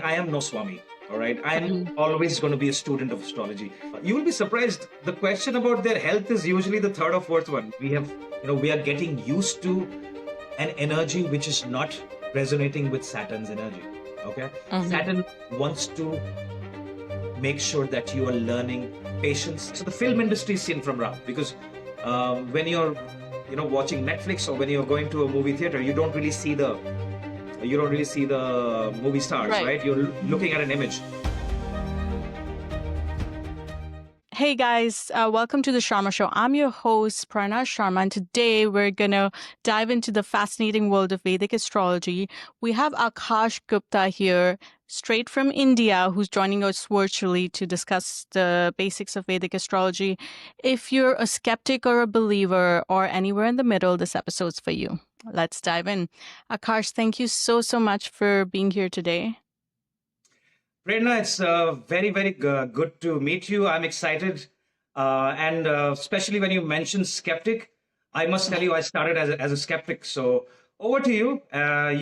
I am no Swami. All right. I'm Mhm. always going to be a student of astrology. You will be surprised. The question about their health is usually the third or fourth one. We are getting used to an energy which is not resonating with Saturn's energy. Okay. Mhm. Saturn wants to make sure that you are learning patience. So the film industry is seen from Rahu because when you're, watching Netflix or when you're going to a movie theater, you don't really see the movie stars, Right. right? You're Mhm. looking at an image. Hey guys, welcome to the Sharma Show. I'm your host, Prerna Sharma, and today we're going to dive into the fascinating world of Vedic astrology. We have Akash Gupta here, straight from India, who's joining us virtually to discuss the basics of Vedic astrology. If you're a skeptic or a believer or anywhere in the middle, this episode's for you. Let's dive in. Akash, thank you so much for being here today. Prerna, it's very, very good to meet you. I'm excited. And especially when you mentioned skeptic, I must tell you, I started as a skeptic. So over to you.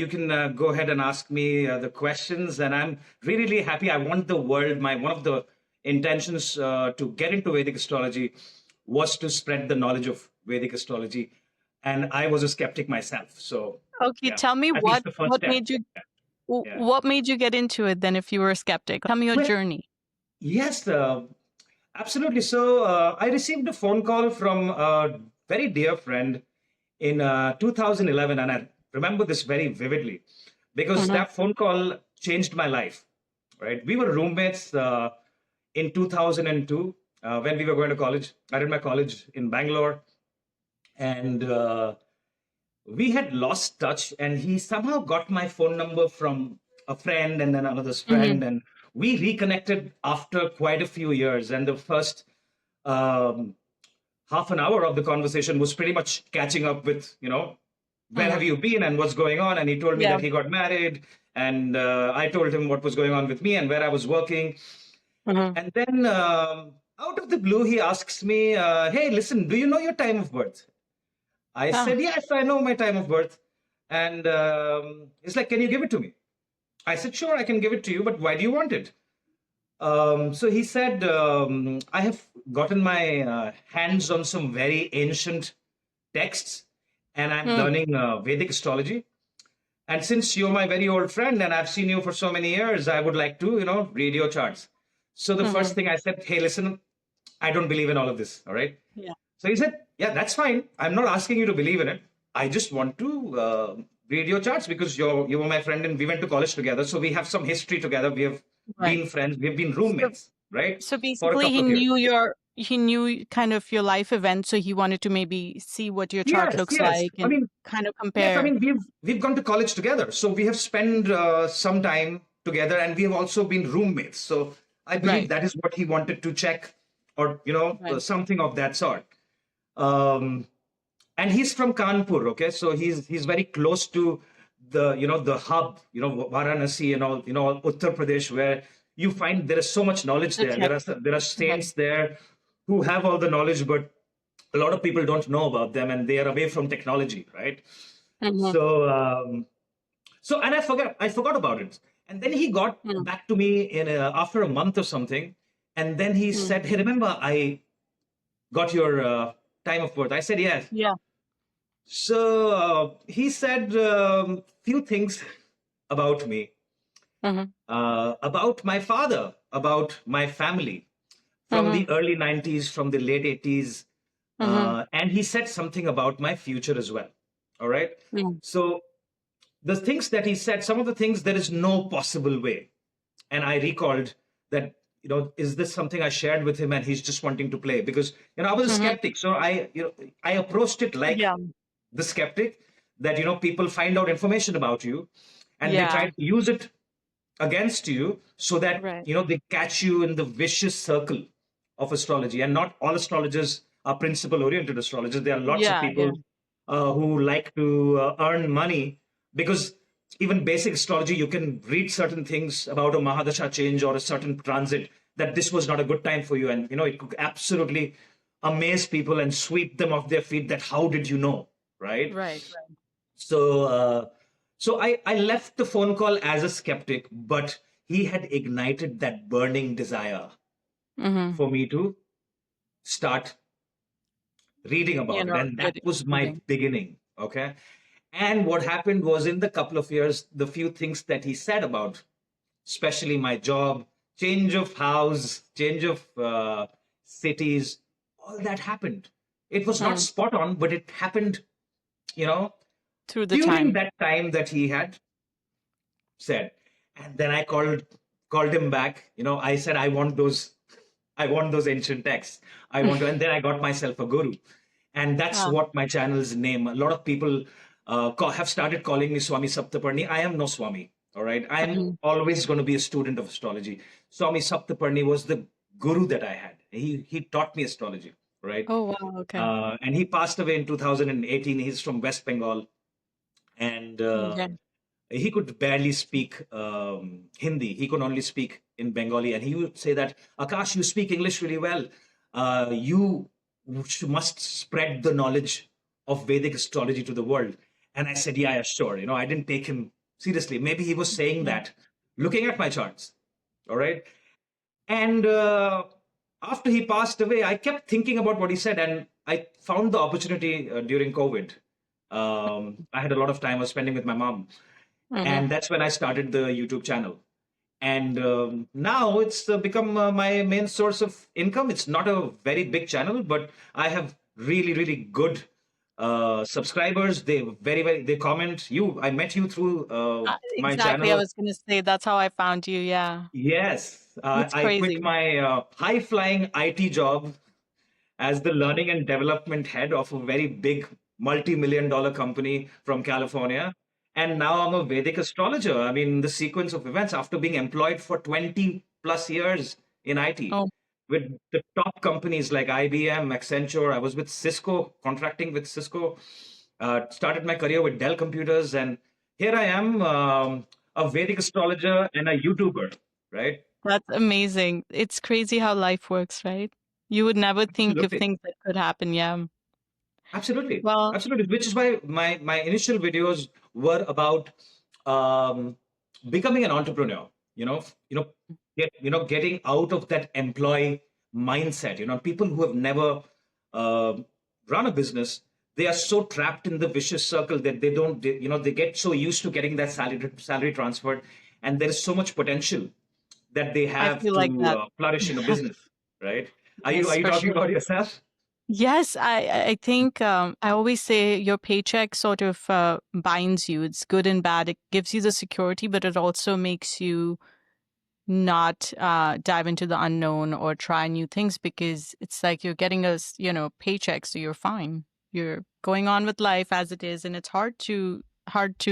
You can go ahead and ask me the questions. And I'm really, really happy. I want the world, one of the intentions to get into Vedic astrology was to spread the knowledge of Vedic astrology. And I was a skeptic myself. So Okay, yeah, tell me I think it's the first what step. made you Yeah. what made you get into it then if you were a skeptic? Tell me your Well, journey. yes, absolutely. So I received a phone call from a very dear friend in 2011, and I remember this very vividly because Mhm. that phone call changed my life. Right, we were roommates in 2002 when we were going to college. I did my college in Bangalore, and we had lost touch, and he somehow got my phone number from a friend and then another's friend, Mhm. and we reconnected after quite a few years. And the first um, half an hour of the conversation was pretty much catching up with, where have Mhm. you been and what's going on. And he told me Yeah. that he got married, and I told him what was going on with me and where I was working. Mhm. And then out of the blue, he asks me, hey, listen, do you know your time of birth? I Ah. said, yes, I know my time of birth. And he's like, can you give it to me? I said, sure, I can give it to you, but why do you want it? So he said, I have gotten my hands on some very ancient texts, and I'm Mm. learning Vedic astrology. And since you're my very old friend and I've seen you for so many years, I would like to, read your charts. So the first Mhm. thing I said, hey, listen, I don't believe in all of this. All right. Yeah. So he said, yeah, that's fine. I'm not asking you to believe in it. I just want to read your charts because you were my friend and we went to college together. So we have some history together. We have Right. been friends. We have been So roommates, right? so For a basically couple of years. he knew kind of your life event, so he wanted to maybe see what your chart Yes, looks yes. like I and mean, kind of yes. I compare. mean, we've gone to college together, so we have spent some time together, and we have also been roommates. So I believe Right. that is what he wanted to check, or Right. something of that sort. Um, and he's from Kanpur. Okay, so he's very close to the hub, Varanasi and all, Uttar Pradesh, where you find there is so much knowledge there. Okay. There are Right. saints there who have all the knowledge, but a lot of people don't know about them, and they are away from technology, right? Mhm. So and I forgot about it, and then he got Mm. back to me after a month or something, and then he Mm. said, hey, remember I got your time of birth? I said yes. Yeah. So he said few things about me, Mhm. about my father, about my family from Mhm. the early 90s, from the late 80s. Mhm. And he said something about my future as well. All right. Mm. So the things that he said, some of the things, there is no possible way. And I recalled that, is this something I shared with him and he's just wanting to play? Because, I was a Mhm. skeptic. So I approached it like Yeah. the skeptic, that, people find out information about you and they try Yeah. to use it against you so that, Right. they catch you in the vicious circle of astrology. And not all astrologers are principle oriented astrologers. There are lots of Yeah. people Yeah. who like to earn money, because even basic astrology, you can read certain things about a Mahadasha change or a certain transit, that this was not a good time for you. And, it could absolutely amaze people and sweep them off their feet, that how did you know? Right. Right. Right. So, so I left the phone call as a skeptic, but he had ignited that burning desire Mm-hmm. for me to start reading about it. And that Getting was my reading. beginning. Okay. And what happened was, in the couple of years, the few things that he said about, especially my job, change of house, change of cities, all that happened. It was not Mm. spot on, but it happened, you know, Through the during time. that time that he had said. And then I called him back. I said, I want those ancient texts. I want to, and then I got myself a guru. And that's Ah. what my channel's name. A lot of people have started calling me Swami Saptaparni. I am no Swami. All right. I'm Mhm. always going to be a student of astrology. Swami Saptaparni was the guru that I had. He taught me astrology. Right. Oh, wow. Okay. And he passed away in 2018. He's from West Bengal. And Okay. he could barely speak Hindi. He could only speak in Bengali. And he would say that, Akash, you speak English really well. You must spread the knowledge of Vedic astrology to the world. And I said, yeah, sure. I didn't take him seriously. Maybe he was saying Yeah. that, looking at my charts. All right. And after he passed away, I kept thinking about what he said. And I found the opportunity during COVID. I had a lot of time I was spending with my mom, Mm-hmm. and that's when I started the YouTube channel. And now it's become my main source of income. It's not a very big channel, but I have really, really good subscribers. They they comment. I met you through my Exactly. I channel. was going to say that's how I found you. Yeah. Yes, It's I quit crazy. my high flying IT job as the learning and development head of a very big multi-million dollar company from California. And now I'm a Vedic astrologer. I mean, the sequence of events after being employed for 20 plus years in IT Oh, with the top companies like IBM, Accenture. I was with Cisco, contracting with Cisco. Started my career with Dell Computers. And here I am, a Vedic astrologer and a YouTuber, right? that's amazing. It's crazy how life works, right? You would never think of Absolutely. things that could happen. Yeah. Absolutely, Well, absolutely. Which is why my initial videos were about um, becoming an entrepreneur. Getting out of that employee mindset. People who have never uh, run a business, they are so trapped in the vicious circle that they don't. They get so used to getting that salary transferred, and there is so much potential that they I have feel like to that. flourish in a business. Right? Are you Yes, are you for talking sure. about yourself? Yes, I think I always say your paycheck sort of binds you. It's good and bad. It gives you the security, but it also makes you not dive into the unknown or try new things because it's like you're getting a paycheck, so you're fine. You're going on with life as it is, and it's hard to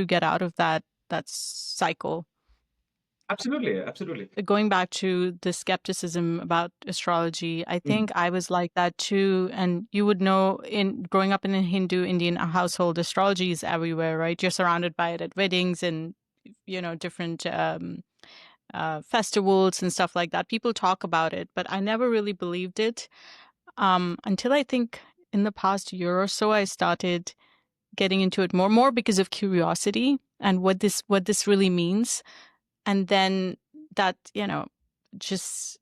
get out of that cycle. Absolutely, absolutely. Going back to the skepticism about astrology, I think Mm. I was like that too. And you would know, in growing up in a Hindu Indian household, astrology is everywhere, right? You're surrounded by it at weddings and different festivals and stuff like that. People talk about it, but I never really believed it until I think in the past year or so, I started getting into it more because of curiosity and what this really means. And then that, just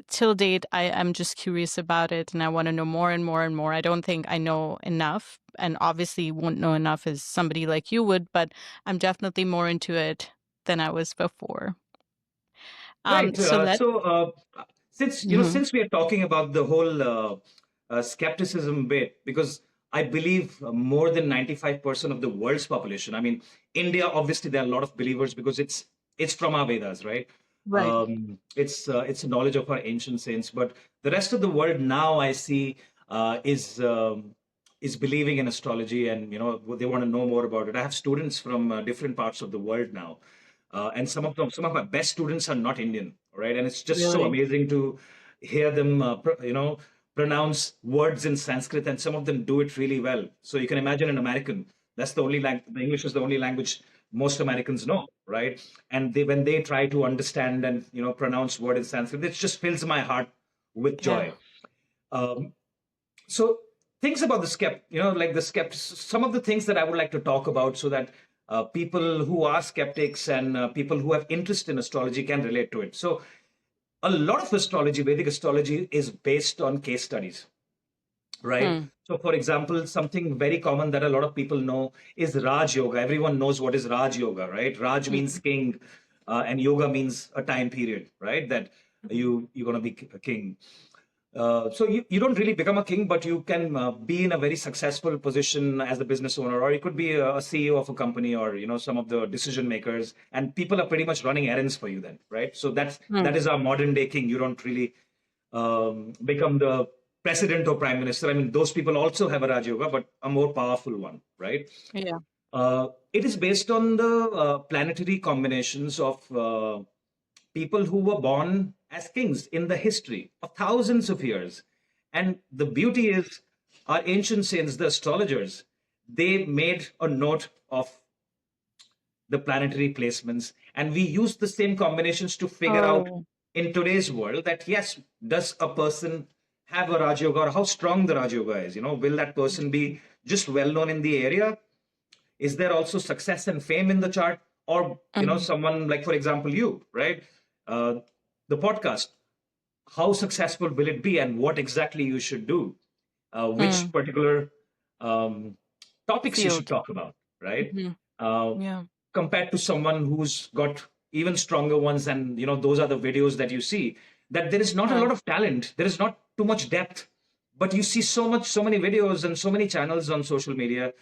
till date, I am just curious about it and I want to know more and more and more. I don't think I know enough, and obviously won't know enough as somebody like you would, but I'm definitely more into it than I was before. Right. So let Since Mhm. since we are talking about the whole skepticism bit, because I believe more than 95% of the world's population. I mean, India, obviously, there are a lot of believers because it's from our Vedas, right? Right. It's a knowledge of our ancient saints, but the rest of the world now I see is believing in astrology, and they want to know more about it. I have students from different parts of the world now, and some of my best students are not Indian, right? And it's just so Really. amazing to hear them, pronounce words in Sanskrit, and some of them do it really well. So you can imagine an American. That's the only language. The English is the only language most Americans know, right? And when they try to understand and pronounce word in Sanskrit, it just fills my heart with Yeah. joy. Um, so things about the like the some of the things that I would like to talk about, so that people who are skeptics and people who have interest in astrology can relate to it. So a lot of astrology, Vedic astrology, is based on case studies, right? Hmm. So, for example, something very common that a lot of people know is Raj Yoga. Everyone knows what is Raj Yoga, right? Raj means Hmm. king, and yoga means a time period, right? That you're going to be a king. So you don't really become a king, but you can be in a very successful position as a business owner, or you could be a CEO of a company, or some of the decision makers, and people are pretty much running errands for you then, right? So that Hmm. is our modern day king. You don't really become the president or prime minister. I mean, those people also have a Raj Yoga, but a more powerful one, right? Yeah. It is based on the planetary combinations of people who were born as kings in the history of thousands of years. And the beauty is, our ancient saints, the astrologers, they made a note of the planetary placements, and we use the same combinations to figure out Oh. in today's world that yes, does a person have a Raj Yoga, or how strong the Raj Yoga is? Will that person be just well known in the area? Is there also success and fame in the chart? Or Hmm. someone like, for example, you, right? uh, the podcast, how successful will it be, and what exactly you should do, which Hmm. particular um, topics you should Field. talk about, right? Hmm. uh, Yeah. Compared to someone who's got even stronger ones, and those are the videos that you see, that there is not a Hmm. lot of talent, there is not too much depth, but you see so many videos and so many channels on social media,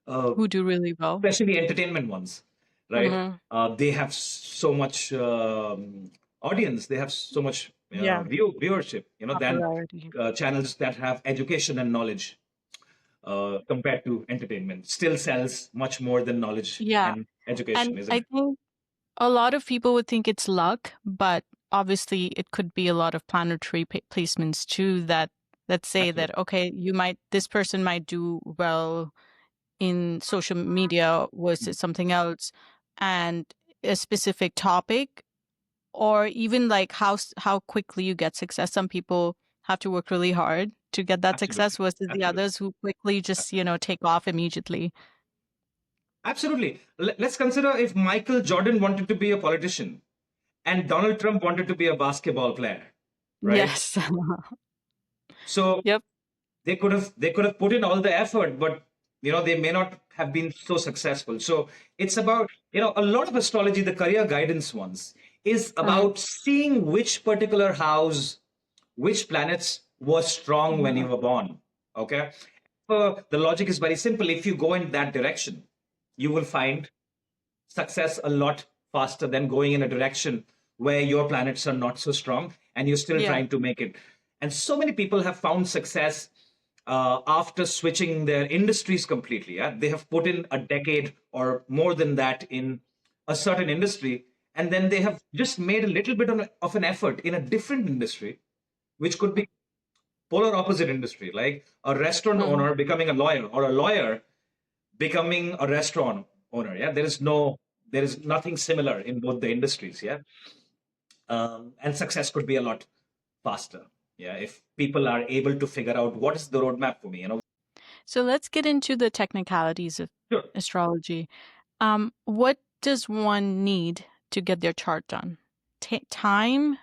uh, Who do really well. especially entertainment ones, right? Hmm. They have so much audience, they have so much Yeah. viewership, than Popularity. channels that have education and knowledge. Compared to entertainment, still sells much more than knowledge Yeah. and education, And isn't I it? think a lot of people would think it's luck, but obviously it could be a lot of planetary placements too that say that, Absolutely. okay, this person might do well in social media versus something else, and a specific topic, or even like how quickly you get success. Some people have to work really hard to get that success Absolutely. versus the Absolutely. others who quickly just, take off immediately. Absolutely. Let's consider if Michael Jordan wanted to be a politician and Donald Trump wanted to be a basketball player, right? Yes. So Yep. they could have put in all the effort, but they may not have been so successful. So it's about, a lot of astrology, the career guidance ones, is Mm. about seeing which particular house, which planets were strong when you Mhm. were born. Okay. The logic is very simple. If you go in that direction, you will find success a lot faster than going in a direction where your planets are not so strong and you're still Yeah. trying to make it. And so many people have found success after switching their industries completely. Yeah? They have put in a decade or more than that in a certain industry, and then they have just made a little bit of an effort in a different industry, which could be polar opposite industry, like a restaurant Mhm. owner becoming a lawyer, or a lawyer becoming a restaurant owner. Yeah, there is nothing similar in both the industries. Yeah, and success could be a lot faster. Yeah, if people are able to figure out what is the roadmap for me. So let's get into the technicalities of Sure. astrology. What does one need to get their chart done? Time,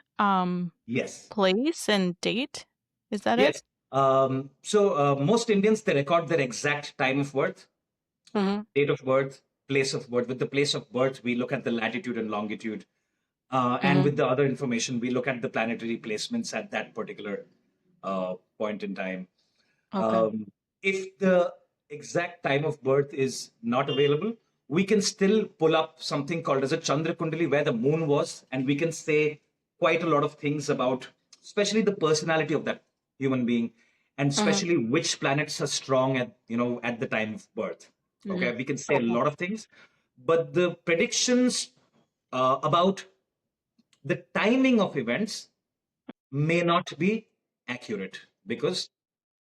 Yes. place, and date? Is that it? Yes. So most Indians, they record their exact time of birth, Mm-hmm. date of birth, place of birth. With the place of birth, we look at the latitude and longitude. And Mm-hmm. with the other information, we look at the planetary placements at that particular point in time. Okay. Um, if the exact time of birth is not available, we can still pull up something called as a Chandra Kundali, where the moon was, and we can say quite a lot of things about, especially the personality of that human being, and Mm-hmm. especially which planets are strong at the time of birth. Mm-hmm. Okay, we can say a Okay. lot of things, but the predictions about the timing of events may not be accurate, because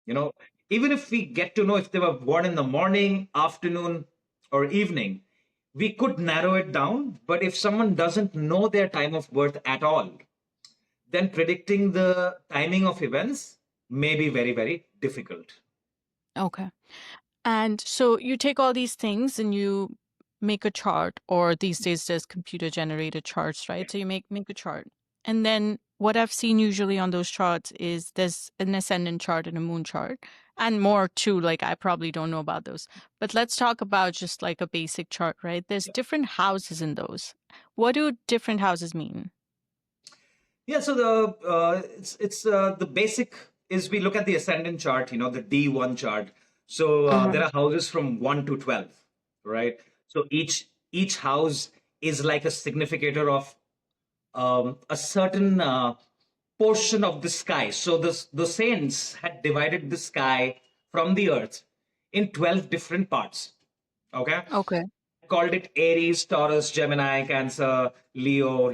you know even if we get to know if they were born in the morning, afternoon, or evening, we could narrow it down. But if someone doesn't know their time of birth at all, then predicting the timing of events may be very, very difficult. Okay. And so you take all these things and you make a chart, or these days there's computer generated charts, right? So you make a chart. And then what I've seen usually on those charts is there's an ascendant chart and a moon chart, and more too. Like, I probably don't know about those. But let's talk about just like a basic chart, right? There's different houses in those. What do different houses mean? Yeah, so the basic is we look at the ascendant chart, the D1 chart. So there are houses from 1 to 12, right? So each house is like a significator of a certain portion of the sky. So the saints had divided the sky from the earth in 12 different parts. Okay. Okay. Called it Aries, Taurus, Gemini, Cancer, Leo,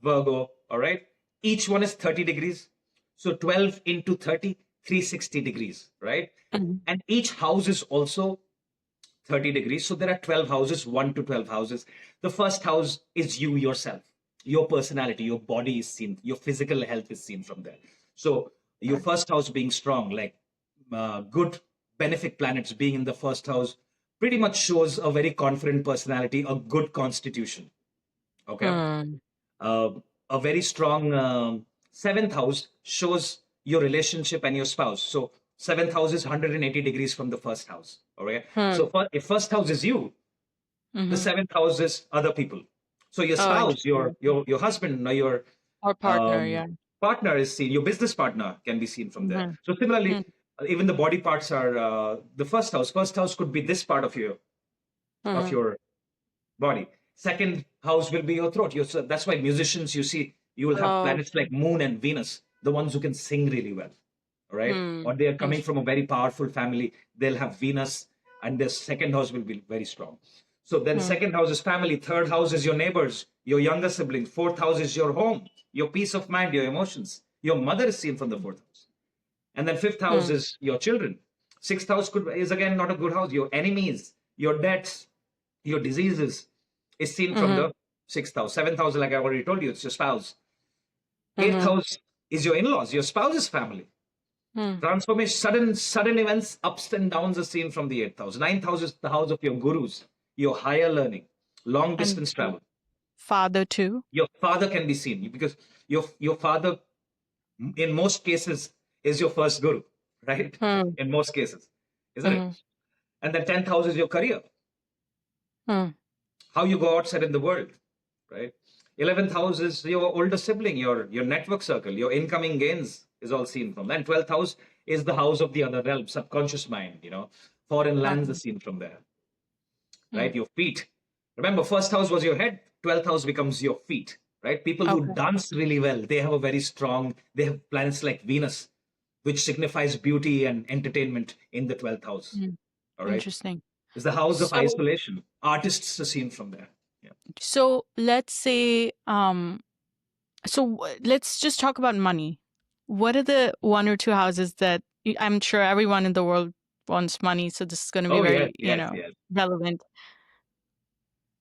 Virgo. All right. Each one is 30 degrees. So 12 into 30, 360 degrees, right? And each house is also 30 degrees. So there are 12 houses, 1 to 12 houses. The first house is you yourself. Your personality, your body is seen, your physical health is seen from there. So your first house being strong, like good benefic planets being in the first house, pretty much shows a very confident personality, a good constitution. Okay. A very strong seventh house shows your relationship and your spouse. So seventh house is 180 degrees from the first house. All right. So if first house is you, the seventh house is other people. So your spouse, your husband, or or partner, partner is seen. Your business partner can be seen from there. So similarly, even the body parts are the first house. First house could be this part of your body. Second house will be your throat. That's why musicians, you see, you will have planets like Moon and Venus, the ones who can sing really well, right? Or they are coming from a very powerful family. They'll have Venus, and their second house will be very strong. So then second house is family. Third house is your neighbors, your younger siblings. Fourth house is your home, your peace of mind, your emotions. Your mother is seen from the fourth house. And then fifth house is your children. Sixth house is again not a good house. Your enemies, your debts, your diseases is seen from the sixth house. Seventh house, like I already told you, it's your spouse. Eighth house is your in-laws, your spouse's family. Transformation, sudden events, ups and downs are seen from the eighth house. Ninth house is the house of your gurus, your higher learning, long distance travel. Father too. Your father can be seen because your father, in most cases, is your first guru, right? In most cases, isn't it? And then 10th house is your career. How you go outside in the world, right? 11th house is your older sibling, your network circle, your incoming gains is all seen from that. And 12th house is the house of the other realm, subconscious mind, foreign lands are seen from there, right? Your feet. Remember, first house was your head, 12th house becomes your feet, right? People who dance really well, they have a very strong, they have planets like Venus, which signifies beauty and entertainment in the 12th house. All right. Interesting. It's the house of isolation. Artists are seen from there. Yeah. So let's say, let's just talk about money. What are the one or two houses that I'm sure everyone in the world wants money, so this is going to be very, relevant.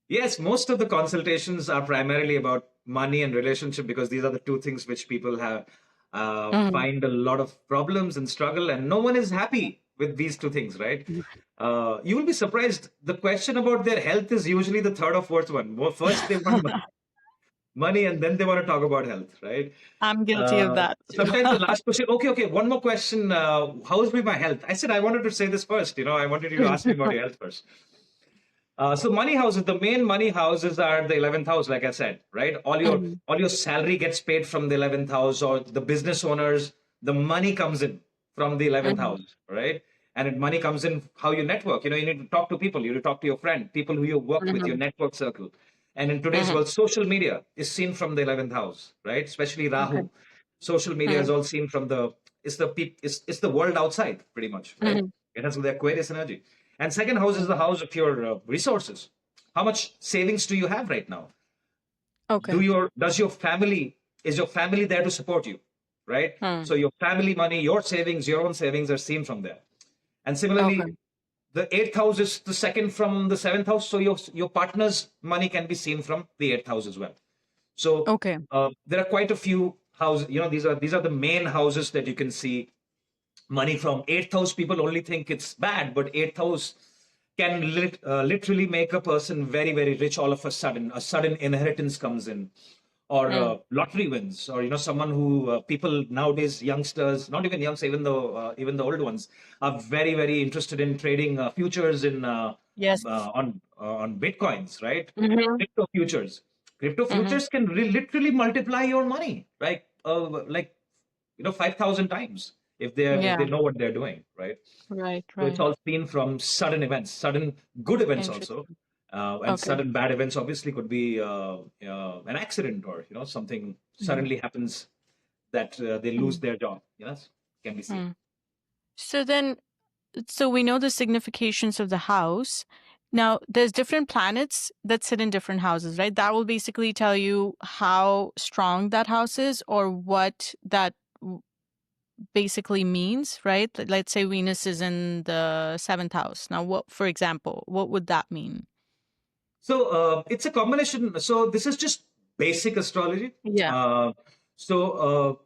Yes, most of the consultations are primarily about money and relationship because these are the two things which people have find a lot of problems and struggle, and no one is happy with these two things, right? You will be surprised. The question about their health is usually the third or fourth one. First, they want money, and then they want to talk about health, right? I'm guilty of that. Sometimes the last question, okay, one more question. How's my health? I said, I wanted to say this first. I wanted you to ask me about your health first. So money houses, the main money houses are the 11th house, like I said, right? All your salary gets paid from the 11th house, or the business owners, the money comes in from the 11th house, right? And money comes in how you network. You need to talk to people. You need to talk to your friend, people who you work with, your network circle. And in today's world, social media is seen from the 11th house, right? Especially Rahu. Social media is all seen from it's the world outside, pretty much, right? It has the Aquarius energy. And second house is the house of your resources. How much savings do you have right now? Okay. Is your family there to support you, right? So your family money, your savings, your own savings are seen from there. And similarly, the 8th house is the second from the 7th house. So your partner's money can be seen from the 8th house as well. So there are quite a few houses. These are the main houses that you can see money from. 8th house, people only think it's bad, but 8th house can literally make a person very, very rich all of a sudden. A sudden inheritance comes in, or lottery wins, or someone who people nowadays, youngsters, not even youngsters, even the old ones, are very, very interested in trading futures in Yes. on bitcoins, right? Mm-hmm. Crypto futures. Crypto Mm-hmm. futures can literally multiply your money, right? Like 5,000 times if Yeah. they know what they're doing, right? Right. So it's Right. all seen from sudden events, sudden good events also, Interesting. and Okay. sudden bad events obviously could be an accident, or something Mm-hmm. suddenly happens that they lose their job. Can be seen. Mm-hmm. So then, so we know the significations of the house. Now, there's different planets that sit in different houses, right? That will basically tell you how strong that house is or what that basically means, right? Let's say Venus is in the seventh house. Now, what, for example, what would that mean? So it's a combination. So this is just basic astrology. Yeah. Uh, so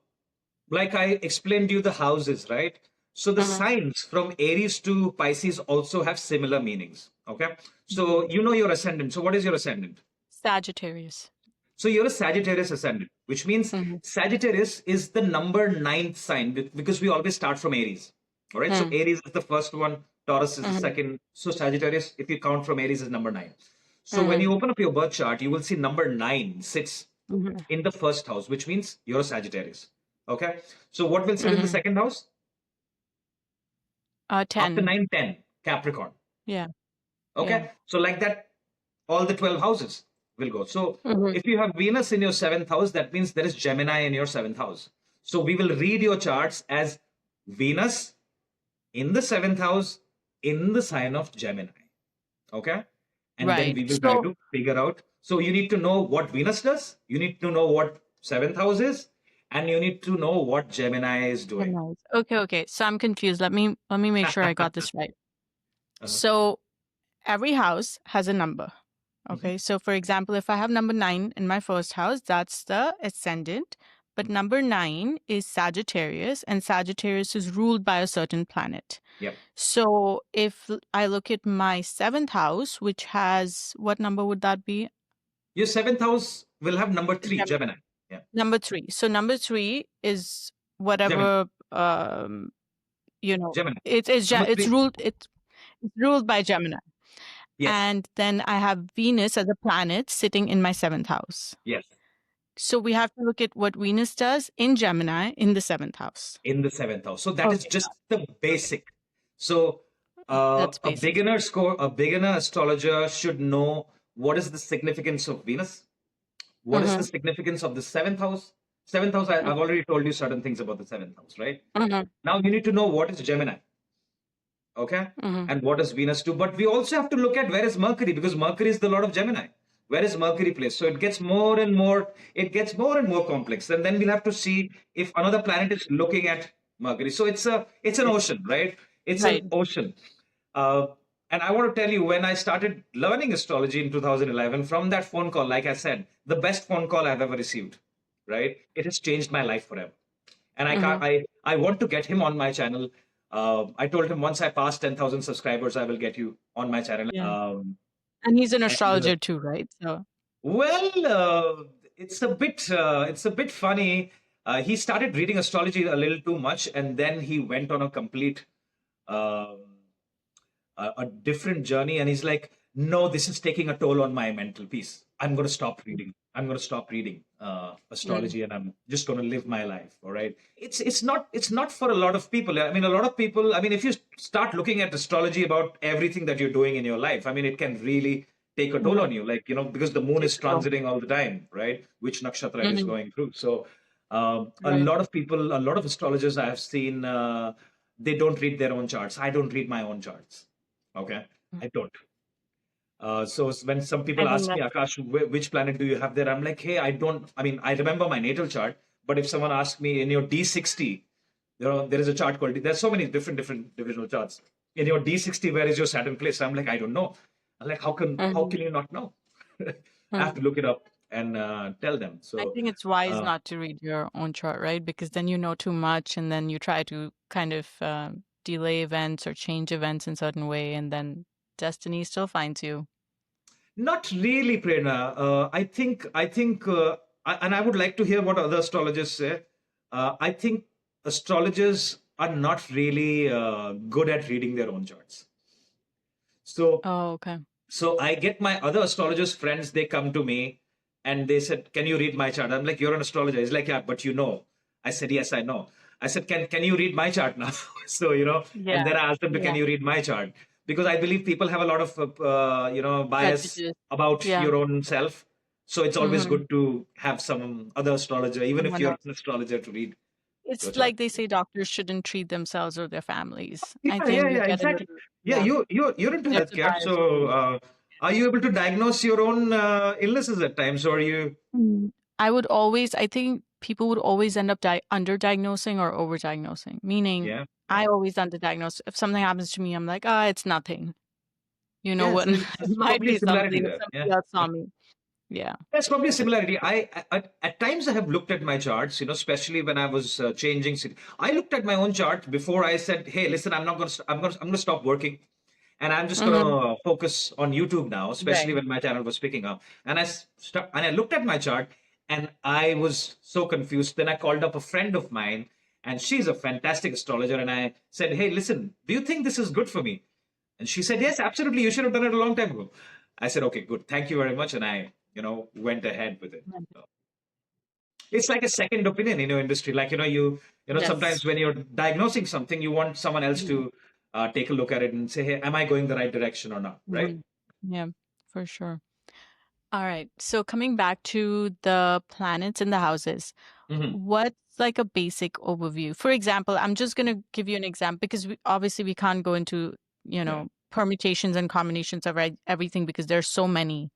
like I explained to you the houses, right? So the Mm-hmm. signs from Aries to Pisces also have similar meanings. Okay. So you know your ascendant. So what is your ascendant? Sagittarius. So you're a Sagittarius ascendant, which means Mm-hmm. Sagittarius is the number ninth sign because we always start from Aries. All right. So Aries is the first one, Taurus is the Mm-hmm. second. So Sagittarius, if you count from Aries, is number nine. So when Mm-hmm. you open up your birth chart, you will see number nine sits Mm-hmm. in the first house, which means you're a Sagittarius. Okay. So what will sit in the Mm-hmm. second house? After 10. 9, 10, Capricorn. Yeah. Yeah. Okay. So like that, all the 12 houses will go. So Mm-hmm. if you have Venus in your seventh house, that means there is Gemini in your seventh house. So we will read your charts as Venus in the seventh house in the sign of Gemini. Okay. And then Right. we will try So, to figure out. So you need to know what Venus does, you need to know what seventh house is, and you need to know what Gemini is doing. nice. Okay. Okay. So I'm confused. Let me make sure I got this right. Uh-huh. So every house has a number. Mhm. Okay. So for example, if I have number 9 in my first house, that's the ascendant. But number 9 is Sagittarius, and Sagittarius is ruled by a certain planet. Yep. So if I look at my seventh house, which has what number would that be? Your seventh house will have number three, Gem- Gemini. Yeah. Number 3. So number 3 is Gemini. whatever Gemini. it's Number it's three. ruled by Gemini. Yes. And then I have Venus as a planet sitting in my seventh house. Yes. So we have to look at what Venus does in Gemini in the seventh house. In the seventh house. So that is Okay, just the basic. So that's basic. a beginner astrologer should know what is the significance of Venus, what is the Mm-hmm. significance of the seventh house. Seventh house, I've already told you certain things about the seventh house, right? Mm-hmm. Now you need to know what is Gemini, okay, Mm-hmm. and what does Venus do. But we also have to look at where is Mercury, because Mercury is the lord of Gemini. Where is Mercury placed? So it gets more and more, complex, and then we'll have to see if another planet is looking at Mercury. So it's an ocean, right? It's an Right. ocean. uh, and I want to tell you, when I started learning astrology in 2011, from that phone call, like I said, the best phone call I've ever received, right? It has changed my life forever. And I Mm-hmm. can't. I want to get him on my channel. I told him once I pass 10,000 subscribers, I will get you on my channel. Yeah. And he's an And astrologer too, right? So well, it's a bit funny. He started reading astrology a little too much, and then he went on a complete um, a different journey. And he's like, no, this is taking a toll on my mental peace. I'm going to stop reading. I'm going to stop reading mm, astrology, and I'm just going to live my life. All right. It's not for a lot of people. I mean, a lot of people. I mean, if you start looking at astrology about everything that you're doing in your life, I mean, it can really take a toll mm-hmm. on you. Like, because the moon is So, transiting all the time, right? Which nakshatra it is mm-hmm. going through. So a Right. lot of people, a lot of astrologers I have seen, they don't read their own charts. I don't read my own charts. Okay, I don't. So when some I people think ask me, that. Akash, which planet do you have there? I'm like, hey, I don't. I mean, I remember my natal chart, but if someone asks me in your D60, there is a chart called. There's so many different divisional charts. In your D60, where is your Saturn place? I'm like, I don't know. I'm like, how can you not know? I have Mm-hmm. to look it up and tell them. I So think it's wise uh, not to read your own chart, right? Because then you know too much, and then you try to kind of delay events or change events in certain way, and then destiny still finds you. Not really, Prerna. And I would like to hear what other astrologers say. I think astrologers are not really good at reading their own charts. So, Oh, okay. so I get my other astrologers friends. They come to me and they said, "Can you read my chart?" I'm like, "You're an astrologer." He's like, "Yeah, but you know." I said, "Yes, I know." I said, "Can you read my chart now?" So and Yeah. then I asked them to, "Can Yeah. you read my chart?" Because I believe people have a lot of bias Prejudice. about Yeah. your own self. So it's always Mm-hmm. good to have some other astrologer, even if Someone you're else. an astrologer, to read your It's chart. like they say doctors shouldn't treat themselves or their families. I Yeah, yeah, think we yeah, get a exactly. little, Yeah, yeah, you're into there's a healthcare. bias with So, it. are you able to diagnose your own illnesses at times, or are you? Mm. I think people would always end up underdiagnosing or overdiagnosing, meaning Yeah, I yeah, always underdiagnose. If something happens to me, I'm like, ah, it's nothing. You know yeah. what? So It there's might probably a be similarity something if there. Yeah, somebody else yeah. saw me. Yeah. There's probably a similarity. At times I have looked at my charts, especially when I was changing city. I looked at my own chart before I said, "Hey, listen, I'm not going to. I'm going to stop working, and I'm just going Mm-hmm. to focus on YouTube now." Especially Right. when my channel was picking up, and I looked at my chart, and I was so confused. Then I called up a friend of mine, and she's a fantastic astrologer, and I said, "Hey, listen, do you think this is good for me?" And she said, "Yes, absolutely. You should have done it a long time ago." I said, "Okay, good. Thank you very much." And I, went ahead with it. So it's like a second opinion in your industry. Like, Yes. sometimes when you're diagnosing something, you want someone else to take a look at it and say, "Hey, am I going the right direction or not?" Right? Mm-hmm. Yeah, for sure. All right. So coming back to the planets and the houses, Hmm. what's like a basic overview? For example, I'm just going to give you an example because obviously we can't go into, Yeah. permutations and combinations of everything because there's so many.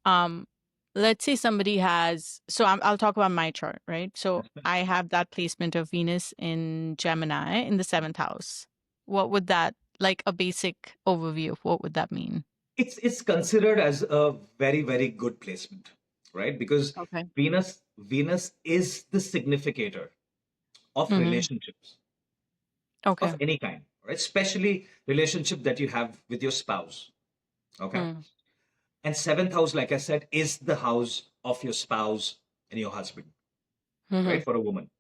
Um, let's say somebody has, so I'll talk about my chart, right? So I have that placement of Venus in Gemini in the seventh house. What would that, like a basic overview of what would that mean? It's considered as a very, very good placement, right? Because Okay. Venus is the significator of Mm-hmm. relationships of Okay. any kind, right? Especially relationship that you have with your spouse. Okay. Mm. And seventh house, like I said, is the house of your spouse and your husband, Mm-hmm. right? For a woman.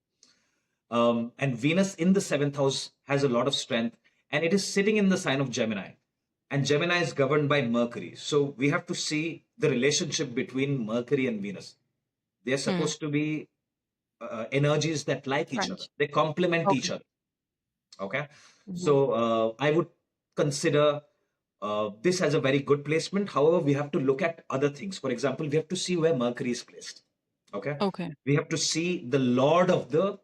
And Venus in the seventh house has a lot of strength, and it is sitting in the sign of Gemini. And Gemini is governed by Mercury. So we have to see the relationship between Mercury and Venus. They're Mm. supposed to be energies that like each other, French. they complement Okay. each other. Okay. Mm-hmm. So I would consider this as a very good placement. However, we have to look at other things. For example, we have to see where Mercury is placed. Okay. Okay. We have to see the Lord of the.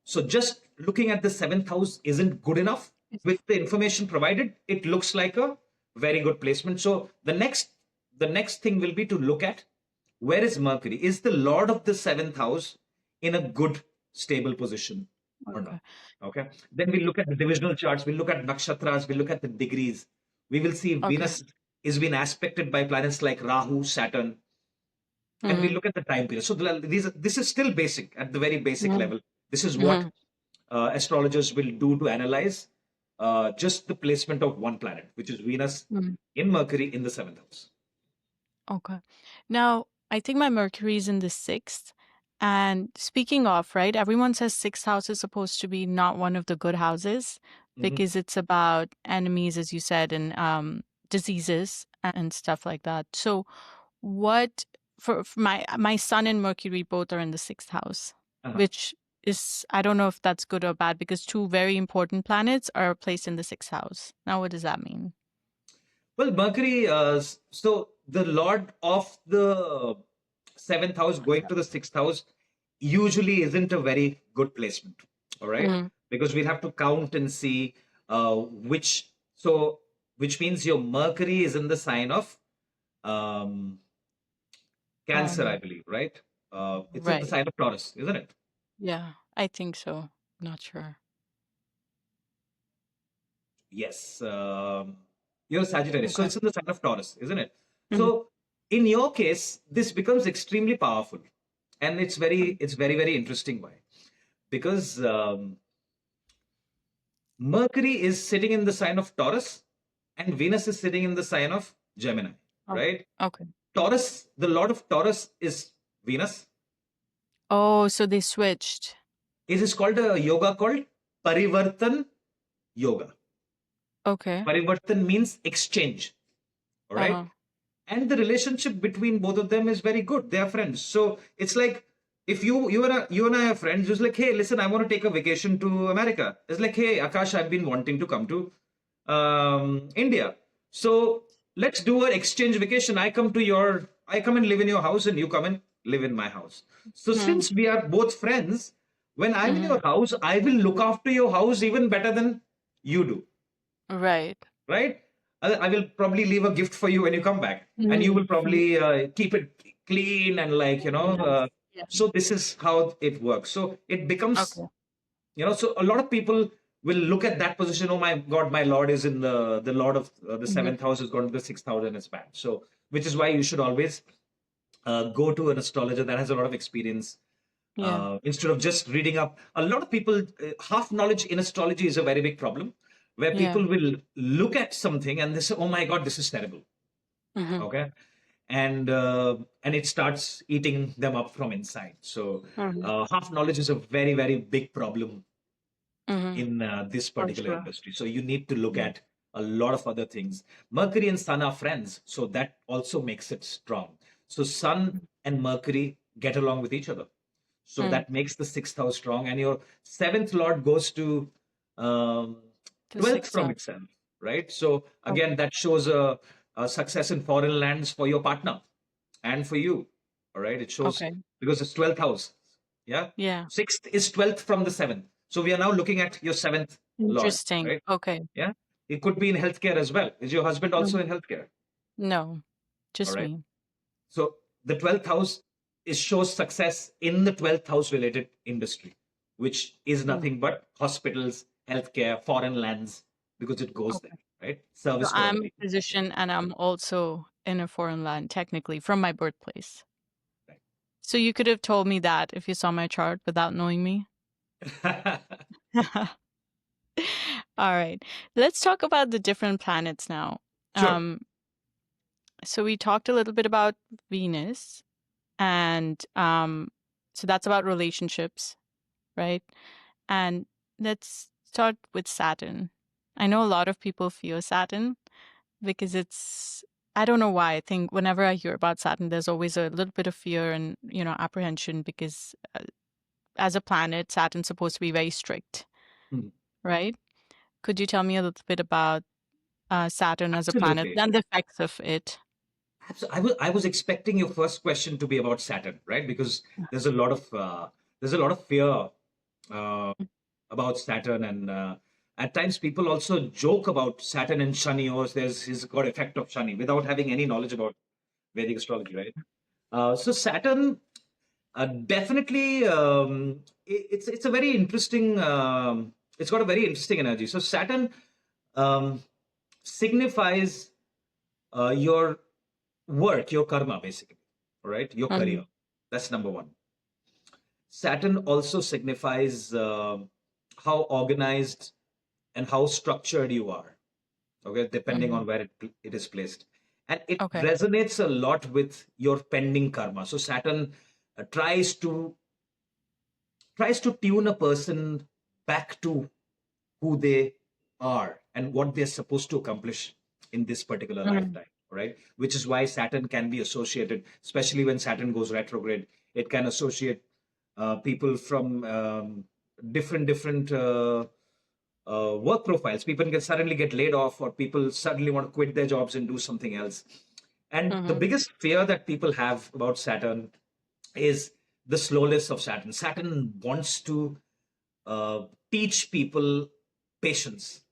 So just looking at the seventh house isn't good enough. With the information provided, it looks like a very good placement. So the next thing will be to look at where is Mercury? Is the Lord of the seventh house in a good, stable position or not? Okay. Okay. Then we look at the divisional charts, we look at nakshatras, we look at the degrees. We will see Okay. Venus is being aspected by planets like Rahu, Saturn, and we Mm-hmm. look at the time period. So this is still basic at the very basic Mm-hmm. level. This is what Mm-hmm. astrologers will do to analyze just the placement of one planet, which is Venus Mm-hmm. in Mercury in the seventh house. Okay. Now, I think my Mercury is in the sixth. And speaking of, right, everyone says sixth house is supposed to be not one of the good houses Mhm. because it's about enemies, as you said, and diseases and stuff like that. So, what for my sun and Mercury both are in the sixth house, Uh-huh. which is I don't know if that's good or bad because two very important planets are placed in the sixth house. Now, what does that mean? Well, Mercury, so the Lord of the seventh house going to the sixth house usually isn't a very good placement. All right. Mm, Because we'll have to count and see which means your Mercury is in the sign of um, Cancer, I um, believe, right? It's in the right. sign of Taurus, isn't it? Yeah, I think so. Not sure. Yes. You're Sagittarius. So Okay. it's in the sign of Taurus, isn't it? Mhm. So in your case, this becomes extremely powerful. And it's very, very interesting. Why? Because Mercury is sitting in the sign of Taurus, and Venus is sitting in the sign of Gemini, right? Okay. Taurus, the lord of Taurus is Venus. Oh, so they switched. It is called a yoga called Parivartan Yoga. Okay. Parivartan means exchange, all right? Uh-huh. And the relationship between both of them is very good. They are friends. So it's like if you and I are friends, it's like, hey, listen, I want to take a vacation to America. It's like, hey, Akash, I've been wanting to come to India. So let's do an exchange vacation. I come and live in your house, and you come and live in my house. So Mhm. since we are both friends, when I'm in Mhm. your house, I will look after your house even better than you do, Right. right? I will probably leave a gift for you when you come back, and you will Mhm. probably keep it clean and Yes. Yeah. so this is how it works. So it becomes, Okay. so a lot of people will look at that position. Oh my God, my Lord is in the Lord of the Mhm. seventh house has gone to the sixth house and it's bad. So which is why you should always go to an astrologer that has a lot of experience Yeah. instead of just reading up. A lot of people, half knowledge in astrology is a very big problem, where Yeah. people will look at something and they say, "Oh my God, this is terrible." Mhm. Okay, and it starts eating them up from inside. So Mhm. half knowledge is a very very big problem Mhm. in this For particular sure. industry. So you need to look Yeah. at a lot of other things. Mercury and Sun are friends, so that also makes it strong. So Sun and Mercury get along with each other. So Mm. that makes the sixth house strong, and your seventh lord goes to um, The 12th sixth from one. itself, right? So Okay. again, that shows a success in foreign lands for your partner and for you. All right, it shows Okay. because it's 12th house. Yeah, Yeah. sixth is 12th from the seventh. So we are now looking at your seventh lord, Interesting. right? Okay. Yeah, it could be in healthcare as well. Is your husband also Mhm. in healthcare? No, All just right. me. So the 12th house is shows success in the 12th house related industry, which is Mm. nothing but hospitals, healthcare, foreign lands, because it goes there, Okay. right? So Service to other I'm a people. physician and I'm also in a foreign land, technically, from my birthplace. So you could have told me that if you saw my chart without knowing me. Right. All right. Let's talk about the different planets now. Sure. Um, so we talked a little bit about Venus, and so that's about relationships, right? And let's start with Saturn. I know a lot of people fear Saturn because I don't know why. I think whenever I hear about Saturn, there's always a little bit of fear and, apprehension because as a planet, Saturn's supposed to be very strict, Mhm. right? Could you tell me a little bit about Saturn as a planet Absolutely. and the effects of it? I was expecting your first question to be about Saturn, right? Because there's a lot of fear uh, about Saturn, and at times people also joke about Saturn and Shani, or he's got effect of Shani without having any knowledge about Vedic astrology, right? So Saturn definitely it's a very interesting. It's got a very interesting energy. So Saturn um, signifies your work, your karma, basically, right? Your Mm-hmm. career. That's number one. Saturn also signifies how organized and how structured you are, okay, depending Mm-hmm. on where it is placed. And it Okay. resonates a lot with your pending karma. So Saturn uh, tries to tries to tune a person back to who they are and what they're supposed to accomplish in this particular Mm-hmm. lifetime, right? Which is why Saturn can be associated, especially when Saturn goes retrograde, it can associate people from different work profiles. People can suddenly get laid off, or people suddenly want to quit their jobs and do something else. And the Mm-hmm. biggest fear that people have about Saturn is the slowness of Saturn. Saturn wants to uh, teach people patience.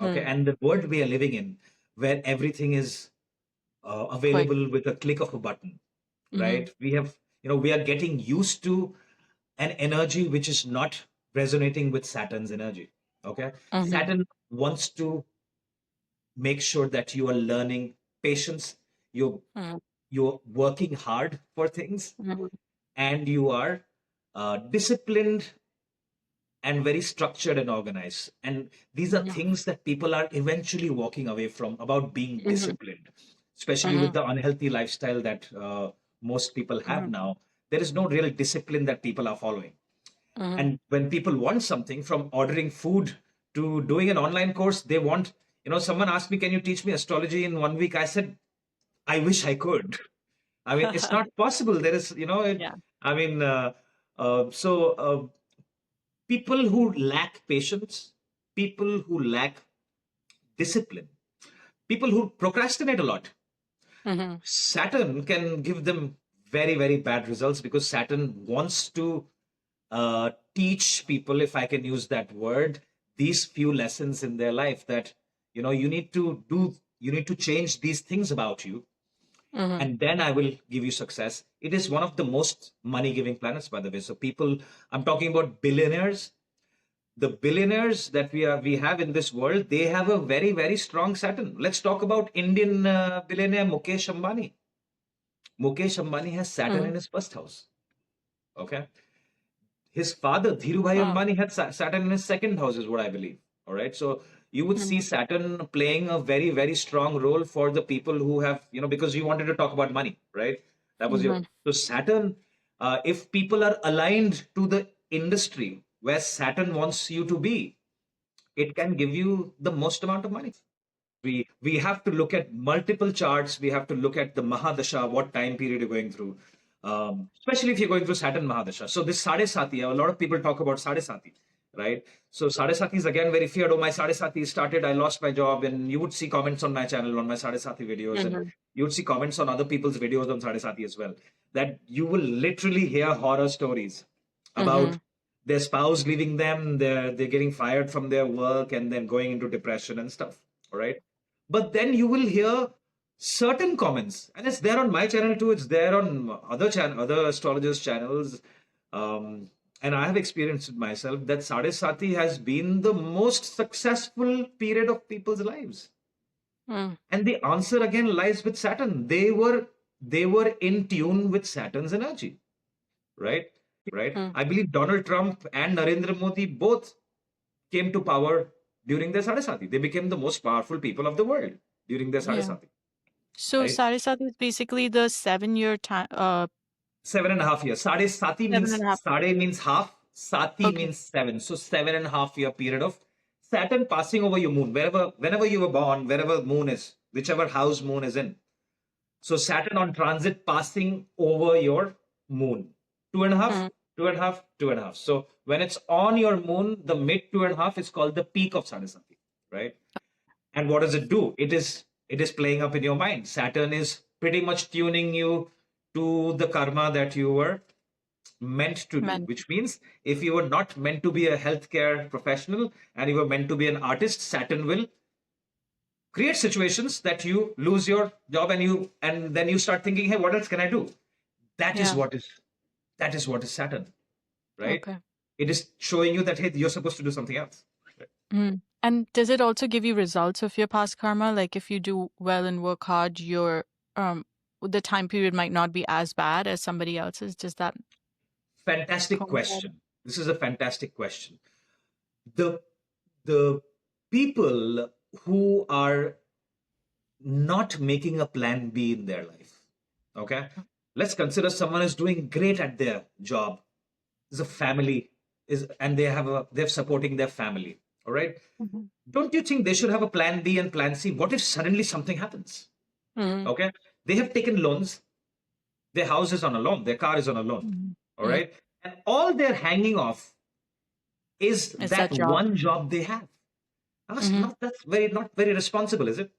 Okay, Mm. and the world we are living in, where everything is Quick. available with a click of a button, Mm-hmm. right? We are getting used to an energy which is not resonating with Saturn's energy. Okay, Mm-hmm. Saturn wants to make sure that you are learning patience. You're you're working hard for things, Mm-hmm. and you are disciplined and very structured and organized. And these are things that people are eventually walking away from, about being disciplined, especially with the unhealthy lifestyle that most people have now. There is no real discipline that people are following. And when people want something, from ordering food to doing an online course, they want, someone asked me, can you teach me astrology in 1 week? I said, I wish I could. I mean, it's not possible. There is, Yeah. I mean, people who lack patience, people who lack discipline, people who procrastinate a lot, Saturn can give them very, very bad results, because Saturn wants to teach people, if I can use that word, these few lessons in their life, that, you need to change these things about you, and then I will give you success. It is one of the most money giving planets, by the way. So people, I'm talking about billionaires. The billionaires that we have in this world, they have a very, very strong Saturn. Let's talk about Indian billionaire Mukesh Ambani. Mukesh Ambani has Saturn in his first house. Okay. His father, Dhirubhai Wow. Ambani, had Saturn in his second house, is what I believe. All right. So you would see Saturn playing a very, very strong role for the people who have, because you wanted to talk about money, right? That was your. So Saturn, if people are aligned to the industry where Saturn wants you to be, it can give you the most amount of money. We have to look at multiple charts. We have to look at the Mahadasha, what time period you're going through, especially if you're going through Saturn Mahadasha. So this Sade Sati, a lot of people talk about Sade Sati, right? So Sade Sati is again very feared. Oh, my Sade Sati started, I lost my job. And you would see comments on my channel, on my Sade Sati videos, and you would see comments on other people's videos on Sade Sati as well, that you will literally hear horror stories about their spouse leaving them, they're getting fired from their work, and then going into depression and stuff. All right. But then you will hear certain comments, and it's there on my channel too. It's there on other astrologers' channels, and I have experienced it myself, that Sade Sati has been the most successful period of people's lives. And the answer again lies with Saturn. They were in tune with Saturn's energy, right? I believe Donald Trump and Narendra Modi both came to power during their Sarasati. They became the most powerful people of the world during their Yeah. Sarasati. So Right? Saraswati is basically the 7-year time. 7.5 years. Seven and a half. Sade means half, Sati Okay. means 7. So 7.5 year period of Saturn passing over your moon, whenever you were born, wherever moon is, whichever house moon is in. So Saturn on transit passing over your moon. 2.5, 2.5, 2.5. So when it's on your moon, the mid 2.5 is called the peak of Sarasati, right? And what does it do? It is playing up in your mind. Saturn is pretty much tuning you to the karma that you were meant to do, which means if you were not meant to be a healthcare professional and you were meant to be an artist, Saturn will create situations that you lose your job, and then you start thinking, hey, what else can I do? That is what is Saturn, right? Okay. It is showing you that, hey, you're supposed to do something else. And does it also give you results of your past karma? Like if you do well and work hard, your the time period might not be as bad as somebody else's. Does that Fantastic coincide? question. This is a fantastic question. The people who are not making a plan B in their life, okay? Let's consider someone is doing great at their job, is a family, and they're supporting their family. All right. Don't you think they should have a plan B and plan C? What if suddenly something happens? Okay. They have taken loans. Their house is on a loan. Their car is on a loan. All right. And all they're hanging off is It's that that job. one job they have. That's not very responsible, is it?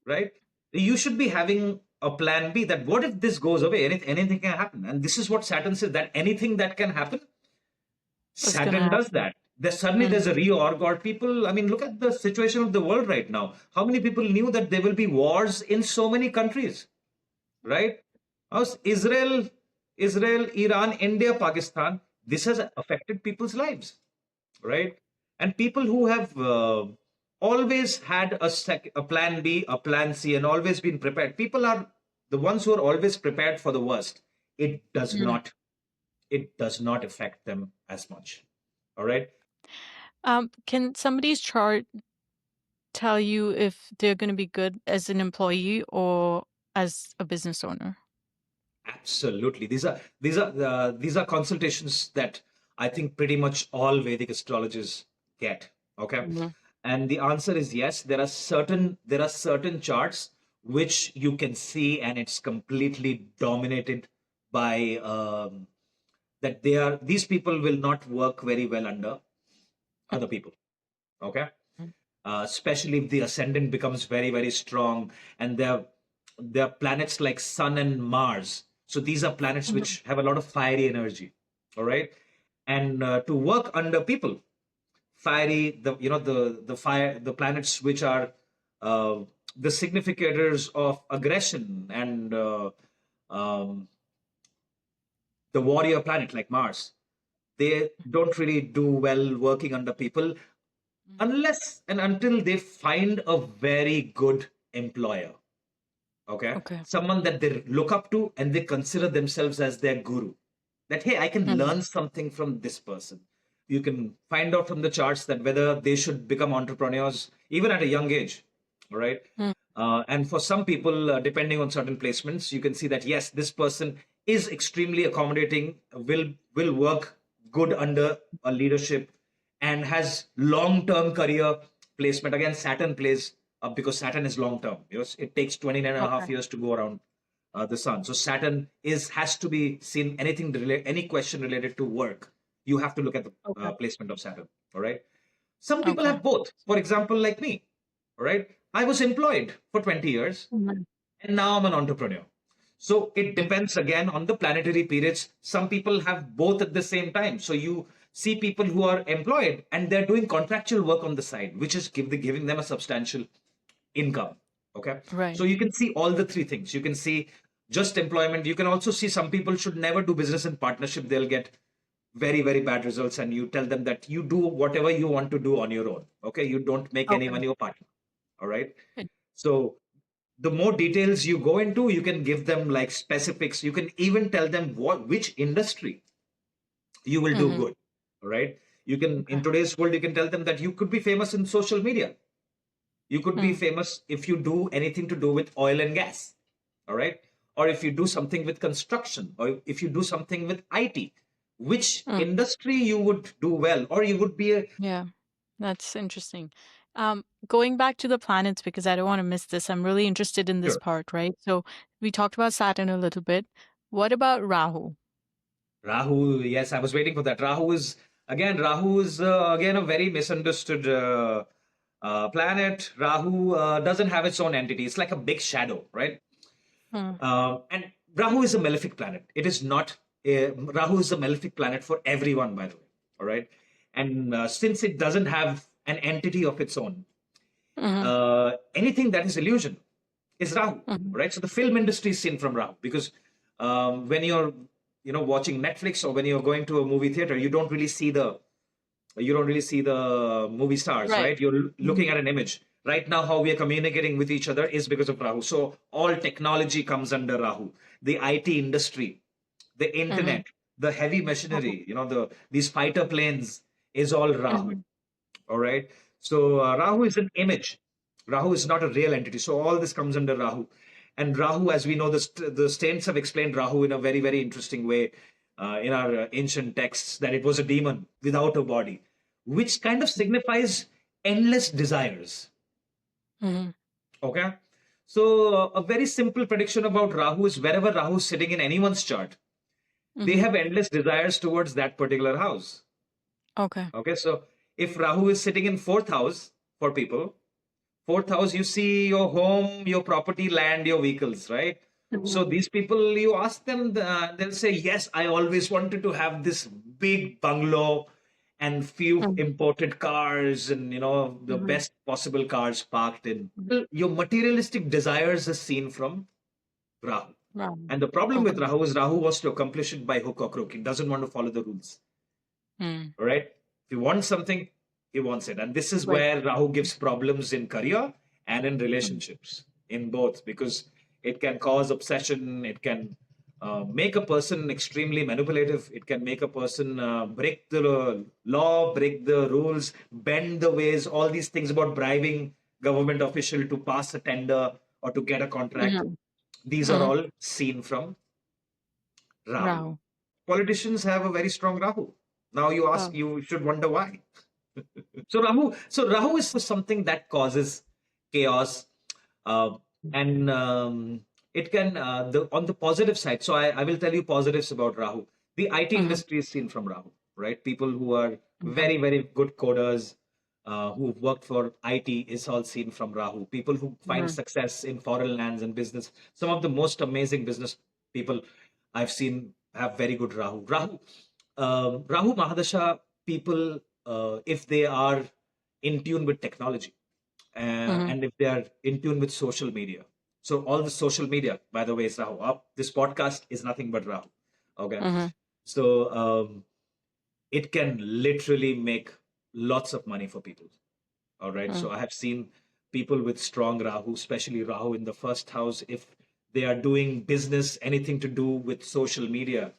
Right? You should be having a plan B, that what if this goes away? Anything can happen. And this is what Saturn says, that anything that can happen, What's gonna Saturn does happen? that. There's a reorg, or people. I mean, look at the situation of the world right now. How many people knew that there will be wars in so many countries, right? Israel, Iran, India, Pakistan. This has affected people's lives, right? And people who have always had a plan B, a plan C, and always been prepared. People are the ones who are always prepared for the worst. It does not affect them as much. All right. Can somebody's chart tell you if they're going to be good as an employee or as a business owner? Absolutely. These are consultations that I think pretty much all Vedic astrologers get. Okay. Mhm. And the answer is yes. There are certain charts which you can see, and it's completely dominated by that these people will not work very well under other people. Okay. Especially if the ascendant becomes very, very strong, and they're planets like Sun and Mars. So these are planets Mhm. which have a lot of fiery energy. All right. And to work under people, fiery, the fire, the planets which are uh, the significators of aggression and um, the warrior planet like Mars, they don't really do well working under people unless and until they find a very good employer. Okay. Okay. Someone that they look up to and they consider themselves as their guru. That, hey, I can Mhm. learn something from this person. You can find out from the charts that whether they should become entrepreneurs even at a young age. All right. Mm. And for some people, depending on certain placements, you can see that yes, this person is extremely accommodating, will work good under a leadership, and has long-term career placement. Again, Saturn plays because Saturn is long-term. It takes 29 and a half Okay. years to go around the sun. So Saturn has to be seen. Any question related to work, you have to look at the Okay. placement of Saturn. All right. Some people Okay. have both. For example, like me. All right. I was employed for 20 years, Mhm. and now I'm an entrepreneur. So it depends again on the planetary periods. Some people have both at the same time. So you see people who are employed and they're doing contractual work on the side, which is giving them a substantial income. Okay. Right. So you can see all the three things. You can see just employment. You can also see some people should never do business in partnership. They'll get very, very bad results. And you tell them that you do whatever you want to do on your own. Okay. You don't make any Okay. money or partner. All right. Good. So the more details you go into, you can give them like specifics. You can even tell them which industry you will do Mhm. good. All right. You can, in Okay. today's world, you can tell them that you could be famous in social media. You could be Mm. famous if you do anything to do with oil and gas. All right. Or if you do something with construction, or if you do something with IT, which Mm. industry you would do well, or you would be a Yeah. That's interesting. Going back to the planets, because I don't want to miss this, I'm really interested in this sure. part, right? So we talked about Saturn a little bit. What about Rahu? Rahu, yes, I was waiting for that. Rahu is again a very misunderstood planet. Rahu doesn't have its own entity. It's like a big shadow, right? Mm. And Rahu is a malefic planet. It is not. Rahu is a malefic planet for everyone, by the way. All right. And since it doesn't have an entity of its own, Mhm. anything that is illusion is Rahu, Mhm. right? So the film industry is seen from Rahu because when you're watching Netflix or when you're going to a movie theater, you don't really see the movie stars, Right. right? You're looking Mhm. at an image. Right now, how we are communicating with each other is because of Rahu. So all technology comes under Rahu. The IT industry, the Mhm. internet, the heavy Okay. machinery, these fighter planes is all Rahu. Mhm. All right. So Rahu is an image. Rahu is not a real entity. So all this comes under Rahu. And Rahu, as we know, the saints have explained Rahu in a very, very interesting way in our ancient texts, that it was a demon without a body, which kind of signifies endless desires. Mhm. Okay. So a very simple prediction about Rahu is wherever Rahu is sitting in anyone's chart, they Mhm. have endless desires towards that particular house. Okay. Okay. So if Rahu is sitting in fourth house for people, fourth house, you see your home, your property, land, your vehicles, right? So Mhm. these people, you ask them, they'll say, yes, I always wanted to have this big bungalow and few Mhm. imported cars and, the Mhm. best possible cars parked in. Mhm. Well, your materialistic desires are seen from Rahu. Rahu. And the problem with Okay. Rahu is Rahu wants to accomplish it by hook or crook. He doesn't want to follow the rules. Mm. All right. If he wants something, he wants it. And this is Right. where Rahu gives problems in career and in Mm. relationships, in both, because it can cause obsession. It can make a person extremely manipulative. It can make a person break the law, break the rules, bend the ways, all these things about bribing government official to pass a tender or to get a contract. Mm-hmm. These are Mm-hmm. all seen from Rahu. Rahu. Politicians have a very strong Rahu. Now Oh. you should wonder why. So Rahu is something that causes chaos, uh, and it can on the positive side. So I will tell you positives about Rahu. The IT Mm-hmm. industry is seen from Rahu, right? People who are Okay. very good coders, who've worked for IT, is all seen from Rahu. People who find Mm-hmm. success in foreign lands and business. Some of the most amazing business people I've seen have very good Rahu. Rahu Mahadasha people, if they are in tune with technology, Mm-hmm. and if they are in tune with social media. So all the social media, by the way, is Rahu. This podcast is nothing but Rahu. Okay. Mm-hmm. So it can literally make lots of money for people. All right. So I have seen people with strong Rahu, especially Rahu in the first house, if they are doing business, anything to do with social media,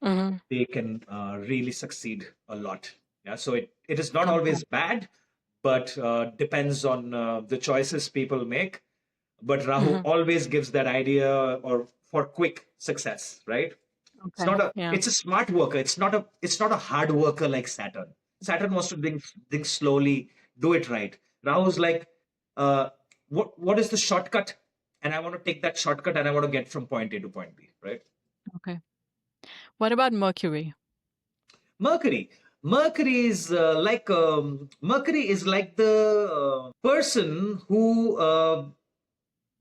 Mm-hmm. they can really succeed a lot. Yeah, so it is not Okay. always bad, but depends on the choices people make. But Rahu Mm-hmm. always gives that idea or for quick success, right? Okay. Yeah. It's a smart worker. It's not a hard worker like Saturn. Saturn wants to think slowly, do it right. Rahu's like, uh, what is the shortcut? And I want to take that shortcut and I want to get from point A to point B, right? Okay. What about Mercury? Mercury. Mercury is like the person who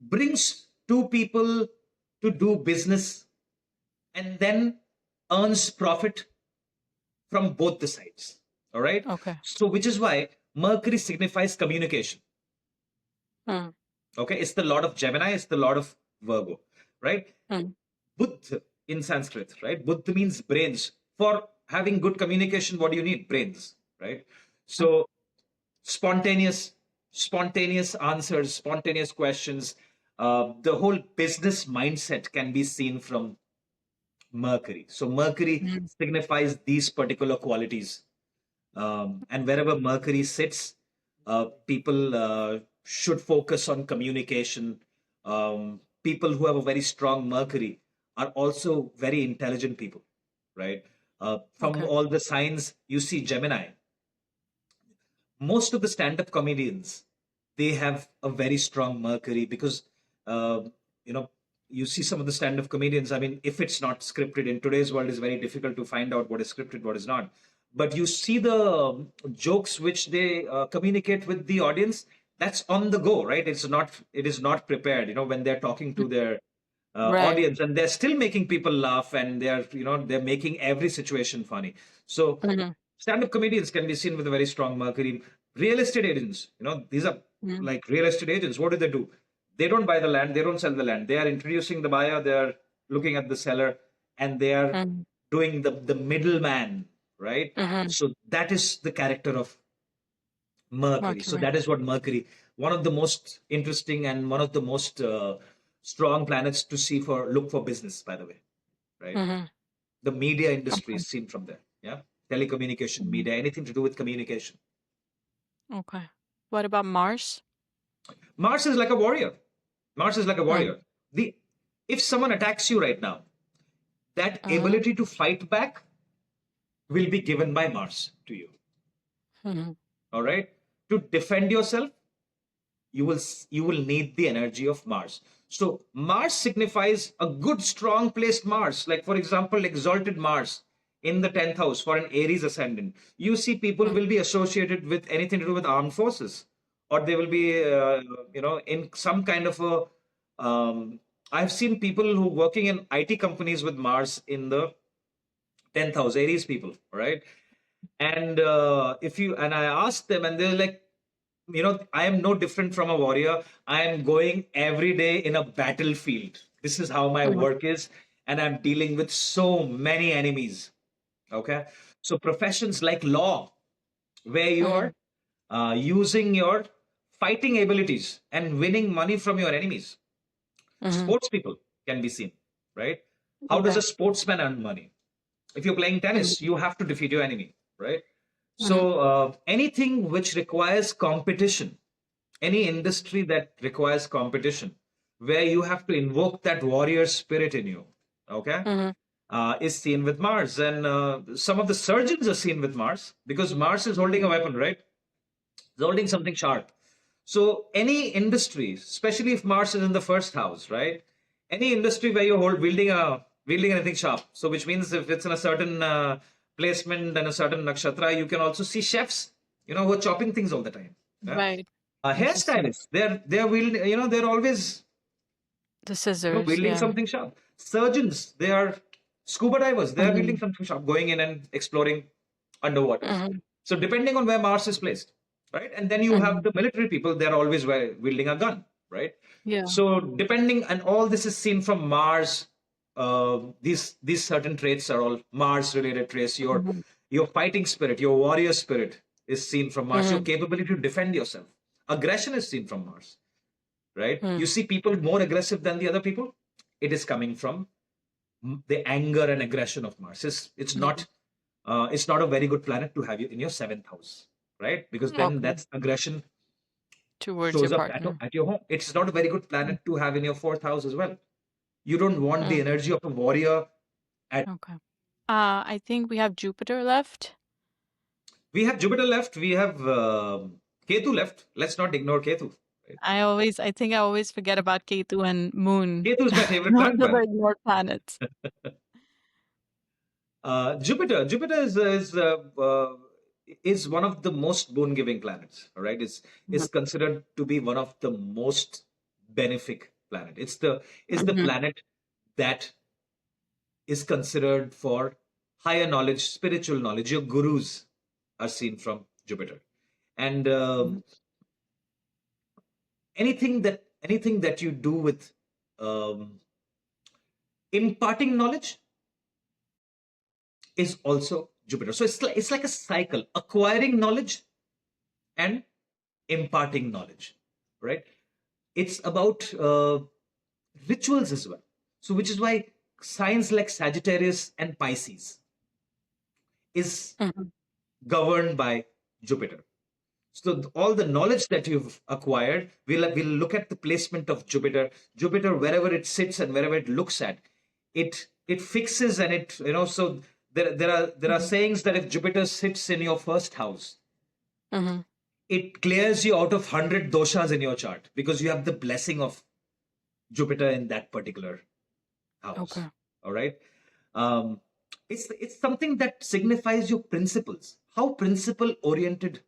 brings two people to do business and then earns profit from both the sides. All right. Okay. So which is why Mercury signifies communication. Mm. Okay, it's the lord of Gemini. It's the lord of Virgo, right? Mm. Buddha in Sanskrit, right? Buddha means brains. For having good communication, what do you need? Brains, right? So spontaneous, spontaneous answers, spontaneous questions. The whole business mindset can be seen from Mercury. So Mercury Mm. signifies these particular qualities, and wherever Mercury sits, people should focus on communication. People who have a very strong Mercury are also very intelligent people, right? From Okay. all the signs, you see Gemini. Most of the stand-up comedians, they have a very strong Mercury because, uh, you know, you see some of the stand-up comedians. I mean, if it's not scripted in today's world, it's very difficult to find out what is scripted, what is not. But you see the jokes which they communicate with the audience. That's on the go, right? It is not prepared. You know, when they're talking Mm. to their Right. audience, and they're still making people laugh, and they're making every situation funny. So Mm-hmm. stand-up comedians can be seen with a very strong Mercury. Real estate agents, these are Mm. like real estate agents. What do? They don't buy the land, they don't sell the land. They are introducing the buyer, they are looking at the seller, and they are Mm. doing the middleman, right? Mm-hmm. So that is the character of Mercury. So Mercury. that is what Mercury, one of the most interesting and one of the most strong planets to see for look for business, by the way, right? Mm-hmm. The media industry Okay. is seen from there. Yeah, telecommunication, Mhm. media, anything to do with communication. Okay. What about Mars? Mars is like a warrior. Mars is like a Mm. warrior. The If someone attacks you right now, that Mm-hmm. ability to fight back will be given by Mars to you. Mm-hmm. All right, to defend yourself, you will need the energy of Mars. So Mars signifies a good strong placed Mars, like for example exalted Mars in the 10th house for an Aries ascendant. You see people will be associated with anything to do with armed forces, or they will be in some kind of a I've seen people who working in IT companies with Mars in the 10th house, Aries people, right? And if you and I asked them, and they're like, I am no different from a warrior. I am going every day in a battlefield. This is how my Mm-hmm. work is, and I'm dealing with so many enemies. Okay, so professions like law, where Mm-hmm. you're using your fighting abilities and winning money from your enemies. Mm-hmm. Sports people can be seen, right? How does Okay. a sportsman earn money? If you're playing tennis, you have to defeat your enemy, right? So anything which requires competition, any industry that requires competition, where you have to invoke that warrior spirit in you, okay, Mm-hmm. is seen with Mars. And some of the surgeons are seen with Mars because Mars is holding a weapon, right? It's holding something sharp. So any industry, especially if Mars is in the first house, right? Any industry where you're wielding anything sharp. So which means if it's in a certain placement and a certain nakshatra, you can also see chefs, who are chopping things all the time. Yeah? Right. Interesting. Hairstylists, they're wielding, they're always The scissors. wielding Yeah. something sharp. Surgeons, they are scuba divers, they are Mm-hmm. wielding something sharp, going in and exploring underwaters. Mm-hmm. So depending on where Mars is placed, right? And then you have Mm-hmm. the military people, they're always wielding a gun, right? Yeah. So depending, and all this is seen from Mars. These certain traits are all Mars related traits. Mm-hmm. Your fighting spirit, your warrior spirit is seen from Mars. Your Mm-hmm. capability to defend yourself, aggression is seen from Mars, right? Mm-hmm. You see people more aggressive than the other people. It is coming from the anger and aggression of Mars. It's not a very good planet to have you in your seventh house, right? Because then Okay. that's aggression Towards your shows up at, partner. at your home. It's not a very good planet to have in your fourth house as well. You don't want the Mm. energy of a warrior. Okay. I think we have Jupiter left. We have Jupiter left. We have Ketu left. Let's not ignore Ketu. Right? I think I always forget about Ketu and Moon. Ketu is my favorite Not planet, the by the way. ignored planets. Jupiter is one of the most boon-giving planets. All right, it's considered to be one of the most benefic planet. It's the Mm-hmm. planet that is considered for higher knowledge, spiritual knowledge. Your gurus are seen from Jupiter, and anything that you do with um, imparting knowledge is also Jupiter. So it's like a cycle: acquiring knowledge and imparting knowledge, right? It's about rituals as well. So which is why signs like Sagittarius and Pisces is Mm-hmm. governed by Jupiter. So all the knowledge that you've acquired, we'll look at the placement of Jupiter. Jupiter, wherever it sits and wherever it looks at, it fixes and So there are sayings that if Jupiter sits in your first house, Mm-hmm. it clears you out of 100 doshas in your chart because you have the blessing of Jupiter in that particular house. Okay. All right. Um, it's something that signifies your principles, how principle oriented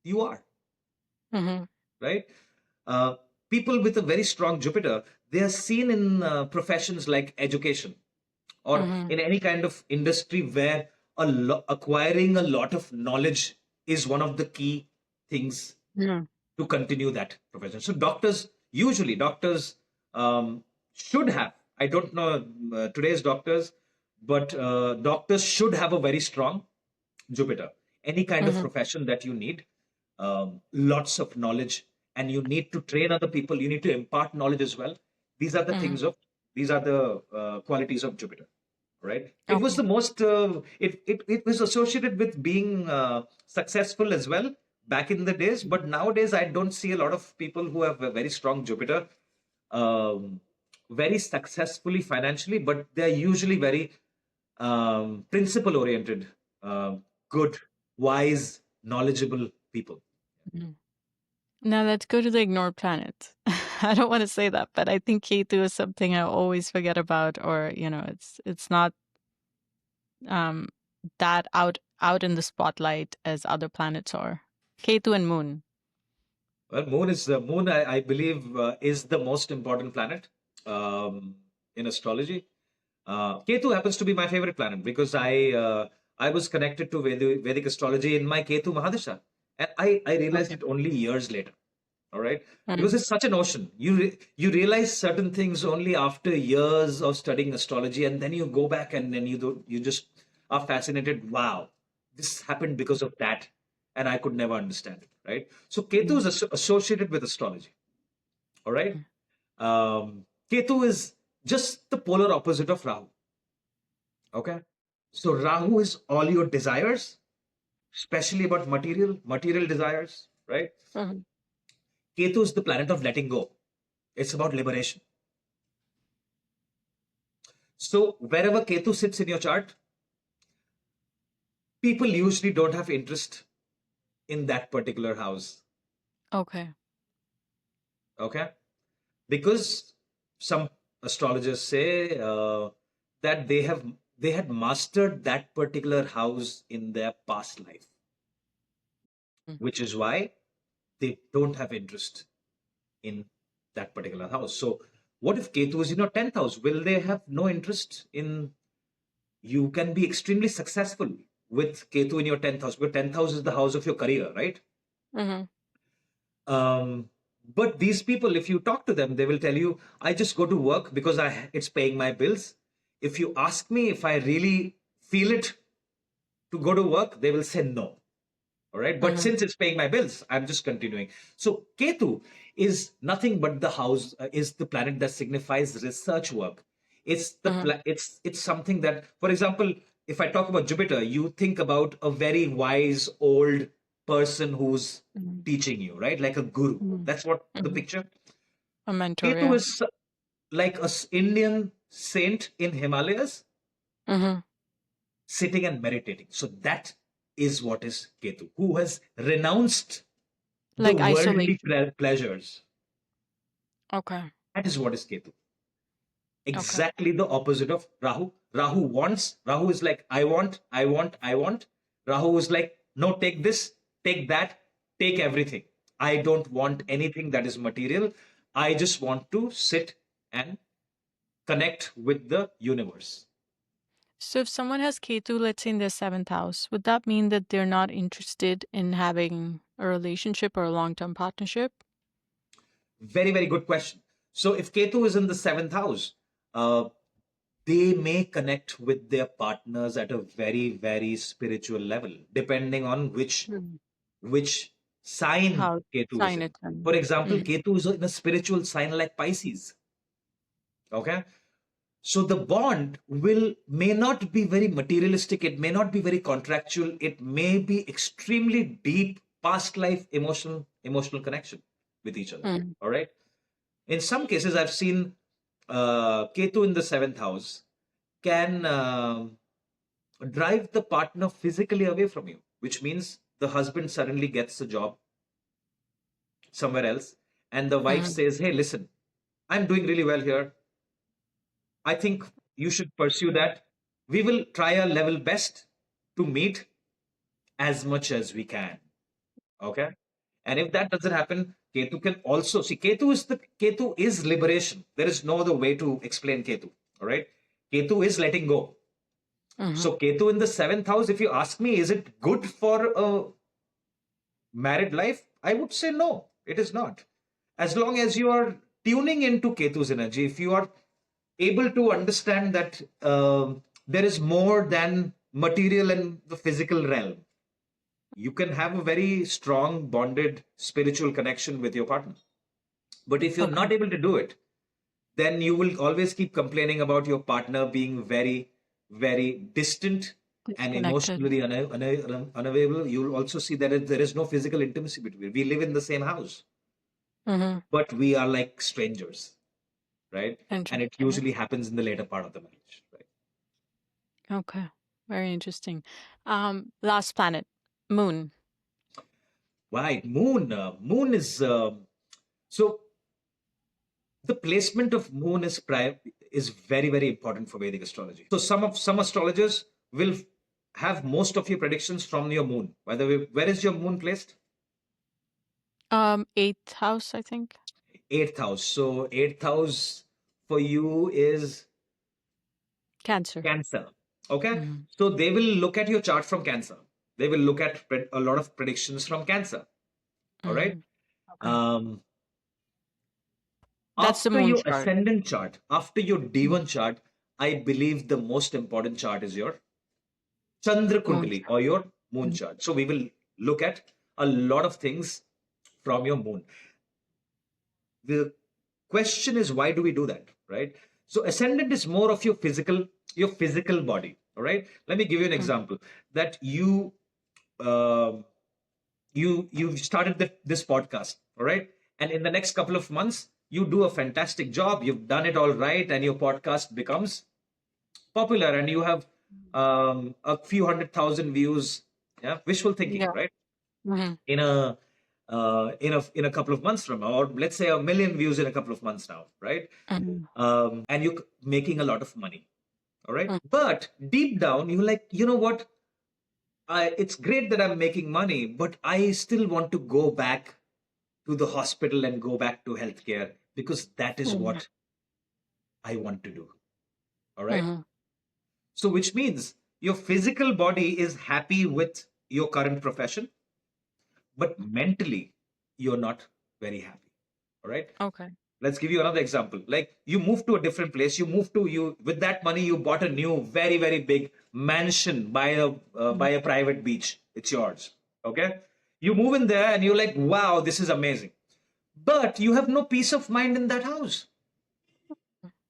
you are, Mm-hmm. right? Uh, People with a very strong Jupiter, they are seen in professions like education or Mm-hmm. in any kind of industry where acquiring a lot of knowledge is one of the key things Mm-hmm. to continue that profession. So doctors should have, I don't know today's doctors, but doctors should have a very strong Jupiter. Any kind of Mm-hmm. profession that you need, lots of knowledge, and you need to train other people. You need to impart knowledge as well. These are the Mm-hmm. things of these are the qualities of Jupiter, right? It was Okay. the most. It was associated with being successful as well back in the days, but nowadays I don't see a lot of people who have a very strong Jupiter, um, very successfully financially, but they're usually very principle oriented, good, wise, knowledgeable people. Mm-hmm. Now let's go to the ignored planets. I don't want to say that, but I think Ketu is something I always forget about, or it's not um that out in the spotlight as other planets are. Ketu and Moon. Well, moon. I believe is the most important planet in astrology. Ketu happens to be my favorite planet because I was connected to Vedic astrology in my Ketu Mahadasha, and I realized Okay. it only years later. All right, because Mm-hmm. it's such an ocean. You realize certain things only after years of studying astrology, and then you go back and then you just are fascinated. Wow, this happened because of that, and I could never understand it. Right. So Ketu is associated with astrology. All right. Ketu is just the polar opposite of Rahu. Okay. So Rahu is all your desires, especially about material desires, right? Mhm. Ketu is the planet of letting go. It's about liberation. So wherever Ketu sits in your chart, people usually don't have interest in that particular house. Okay. Okay. Because some astrologers say that they had mastered that particular house in their past life, Mm. which is why they don't have interest in that particular house. So what if Ketu is in your 10th house? Will they have no interest in? You can be extremely successful with Ketu in your 10th house. But 10th house is the house of your career, right? Mhm. Um, but these people, if you talk to them, they will tell you, I just go to work because it's paying my bills. If you ask me if I really feel it to go to work, they will say no. All right. But Mhm. since it's paying my bills, I'm just continuing. So Ketu is nothing but the house, is the planet that signifies research work. Mhm. It's something that, for example, if I talk about Jupiter, you think about a very wise old person who's Mhm. teaching you, right? Like a guru. Mhm. That's what the Mhm. picture. A mentor, Ketu yeah. is like a Indian saint in Himalayas Mhm. sitting and meditating. So that is what is Ketu, who has renounced the Like worldly isolation. pleasures. Okay. That is what is Ketu. Okay. Exactly the opposite of Rahu. Rahu wants, Rahu is like, I want, I want, I want. Rahu is like, no, take this, take that, take everything. I don't want anything that is material. I just want to sit and connect with the universe. So if someone has Ketu, let's say in their seventh house, would that mean that they're not interested in having a relationship or a long-term partnership? Very, very good question. So if Ketu is in the seventh house, uh, they may connect with their partners at a very, very spiritual level, depending on Mhm. which sign How Ketu is sign in. it then? For example, Mhm. Ketu is in a spiritual sign like Pisces. Okay. So the bond will may not be very materialistic, it may not be very contractual, it may be extremely deep past life emotional connection with each other. Mhm. All right. In some cases, I've seen Ketu in the seventh house can drive the partner physically away from you, which means the husband suddenly gets a job somewhere else, and the wife Mhm. says, hey, listen, I'm doing really well here. I think you should pursue that. We will try our level best to meet as much as we can. Okay. And if that doesn't happen, Ketu can also see Ketu is liberation. There is no other way to explain Ketu. All right. Ketu is letting go. Mhm. So Ketu in the seventh house, if you ask me, is it good for a married life? I would say no, it is not. As long as you are tuning into Ketu's energy, if you are able to understand that there is more than material and the physical realm, you can have a very strong, bonded spiritual connection with your partner. But if you're Okay. not able to do it, then you will always keep complaining about your partner being very, very distant and Disconnected. emotionally unavailable. You'll also see that there is no physical intimacy between. We live in the same house, Mhm. but we are like strangers, right? And it Interesting. usually happens in the later part of the marriage, right? Okay. Very interesting. Last planet, Moon. Right. Moon is so the placement of moon is very, very important for Vedic astrology. So some astrologers will have most of your predictions from your moon. By the way, where is your moon placed? Eighth house, I think. Eighth house. So eighth house for you is Cancer. Cancer. Okay. Mhm. So they will look at your chart from Cancer. They will look at a lot of predictions from Cancer. All right. Mhm. Okay. Um, That's the After moon your chart. ascendant chart, after your Mhm. D1 chart, I believe the most important chart is your Chandra Moon Kundali chart. or your moon Mhm. chart. So we will look at a lot of things from your moon. The question is, why do we do that, right? So ascendant is more of your physical body. All right. Let me give you an example that uh, you've started this podcast. All right. And in the next couple of months, you do a fantastic job. You've done it all right, and your podcast becomes popular, and you have a few 100,000 views. Yeah, wishful thinking, Yeah. right? Mm-hmm. In a couple of months from now, or let's say 1 million views in a couple of months now, right? And you're making a lot of money. All right. But deep down, you're like, you know what? It's great that I'm making money, but I still want to go back to the hospital and go back to healthcare because that is what I want to do. All right. So, which means your physical body is happy with your current profession, but mentally, you're not very happy. All right. Okay. Let's give you another example. Like you move to a different place, you with that money you bought a new very very big mansion by a private beach. It's yours. Okay, you move in there and you're like, wow, this is amazing. But you have no peace of mind in that house.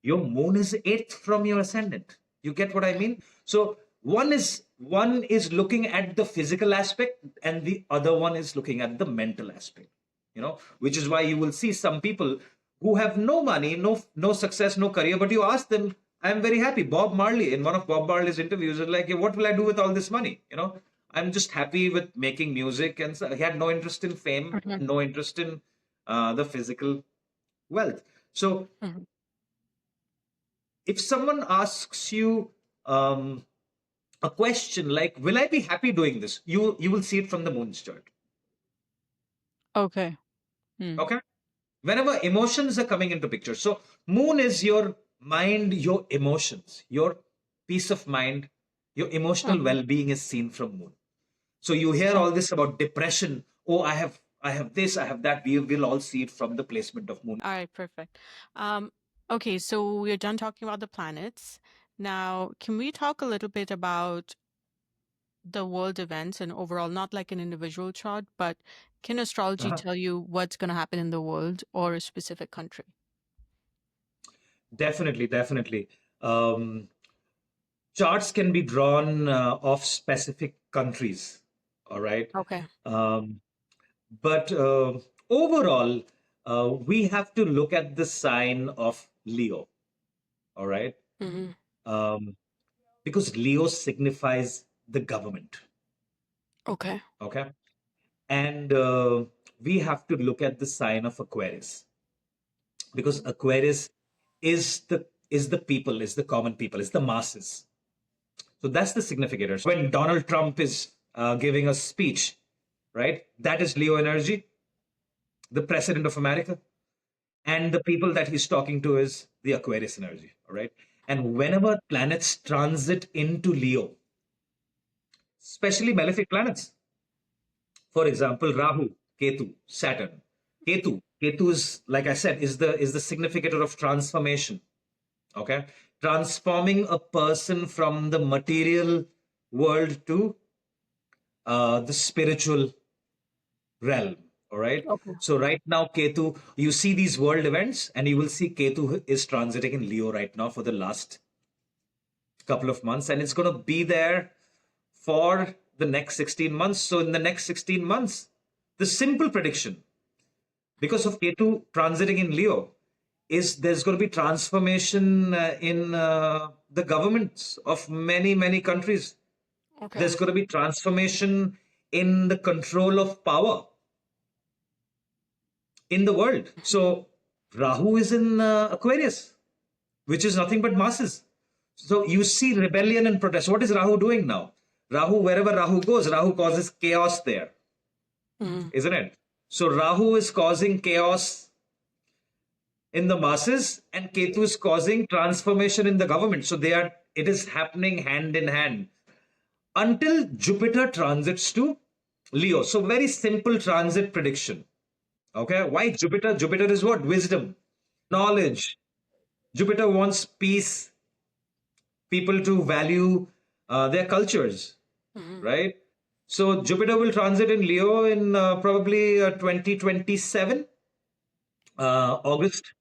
Your moon is eighth from your ascendant. You get what I mean? So one is looking at the physical aspect, and the other one is looking at the mental aspect. Which is why you will see some people who have no money, no success, no career, but you ask them, I'm very happy. Bob Marley, in one of Bob Marley's interviews, is like, what will I do with all this money? I'm just happy with making music, and so he had no interest in fame, no interest in the physical wealth. So if someone asks you a question like, will I be happy doing this? You will see it from the moon's chart. Okay. Okay. Whenever emotions are coming into picture. So moon is your mind, your emotions, your peace of mind, your emotional well-being is seen from moon. So you hear all this about depression. Oh, I have this, I have that. We will all see it from the placement of moon. All right, perfect. Okay, so we're done talking about the planets. Now, can we talk a little bit about the world events and overall, not like an individual chart, but can astrology Uh-huh. tell you what's going to happen in the world or a specific country? Definitely, definitely. Charts can be drawn of specific countries. All right. Okay. But overall, we have to look at the sign of Leo. All right. Um, because Leo signifies the government. Okay. Okay. And we have to look at the sign of Aquarius because Aquarius is the people, is the common people, is the masses. So that's the significator. When Donald Trump is giving a speech, right, that is Leo energy, the president of America. And the people that he's talking to is the Aquarius energy. All right. And whenever planets transit into Leo, especially malefic planets, for example, Rahu, Ketu, Saturn. Ketu is, like I said, is the significator of transformation. Okay, transforming a person from the material world to the spiritual realm. All right. Okay. So right now, Ketu, you see these world events, and you will see Ketu is transiting in Leo right now for the last couple of months, and it's going to be there for the next 16 months. So in the next 16 months, the simple prediction, because of Ketu transiting in Leo, is there's going to be transformation in the governments of many, many countries. Okay. There's going to be transformation in the control of power in the world. So Rahu is in Aquarius, which is nothing but masses. So you see rebellion and protest. What is Rahu doing now? Rahu, wherever Rahu goes, Rahu causes chaos there, isn't it? So Rahu is causing chaos in the masses, and Ketu is causing transformation in the government. So it is happening hand in hand until Jupiter transits to Leo. So very simple transit prediction. Okay, why Jupiter? Jupiter is what? Wisdom, knowledge. Jupiter wants peace, people to value their cultures, right? So Jupiter will transit in Leo in probably 2027, August.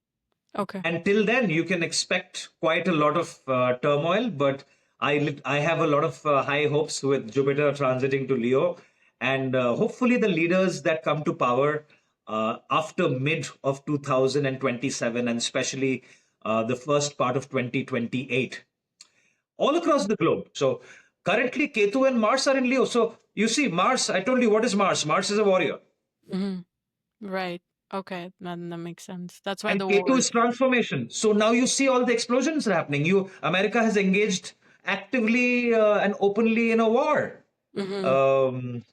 Okay. Until then, you can expect quite a lot of turmoil, but I have a lot of high hopes with Jupiter transiting to Leo, and hopefully the leaders that come to power after mid of 2027, and especially the first part of 2028, all across the globe. So currently, Ketu and Mars are in Leo. So you see, Mars. I told you what is Mars. Mars is a warrior, Hmm. Right. Okay. That makes sense. That's why and the Ketu wars. is transformation. So now you see all the explosions are happening. America has engaged actively and openly in a war. Hmm. Um,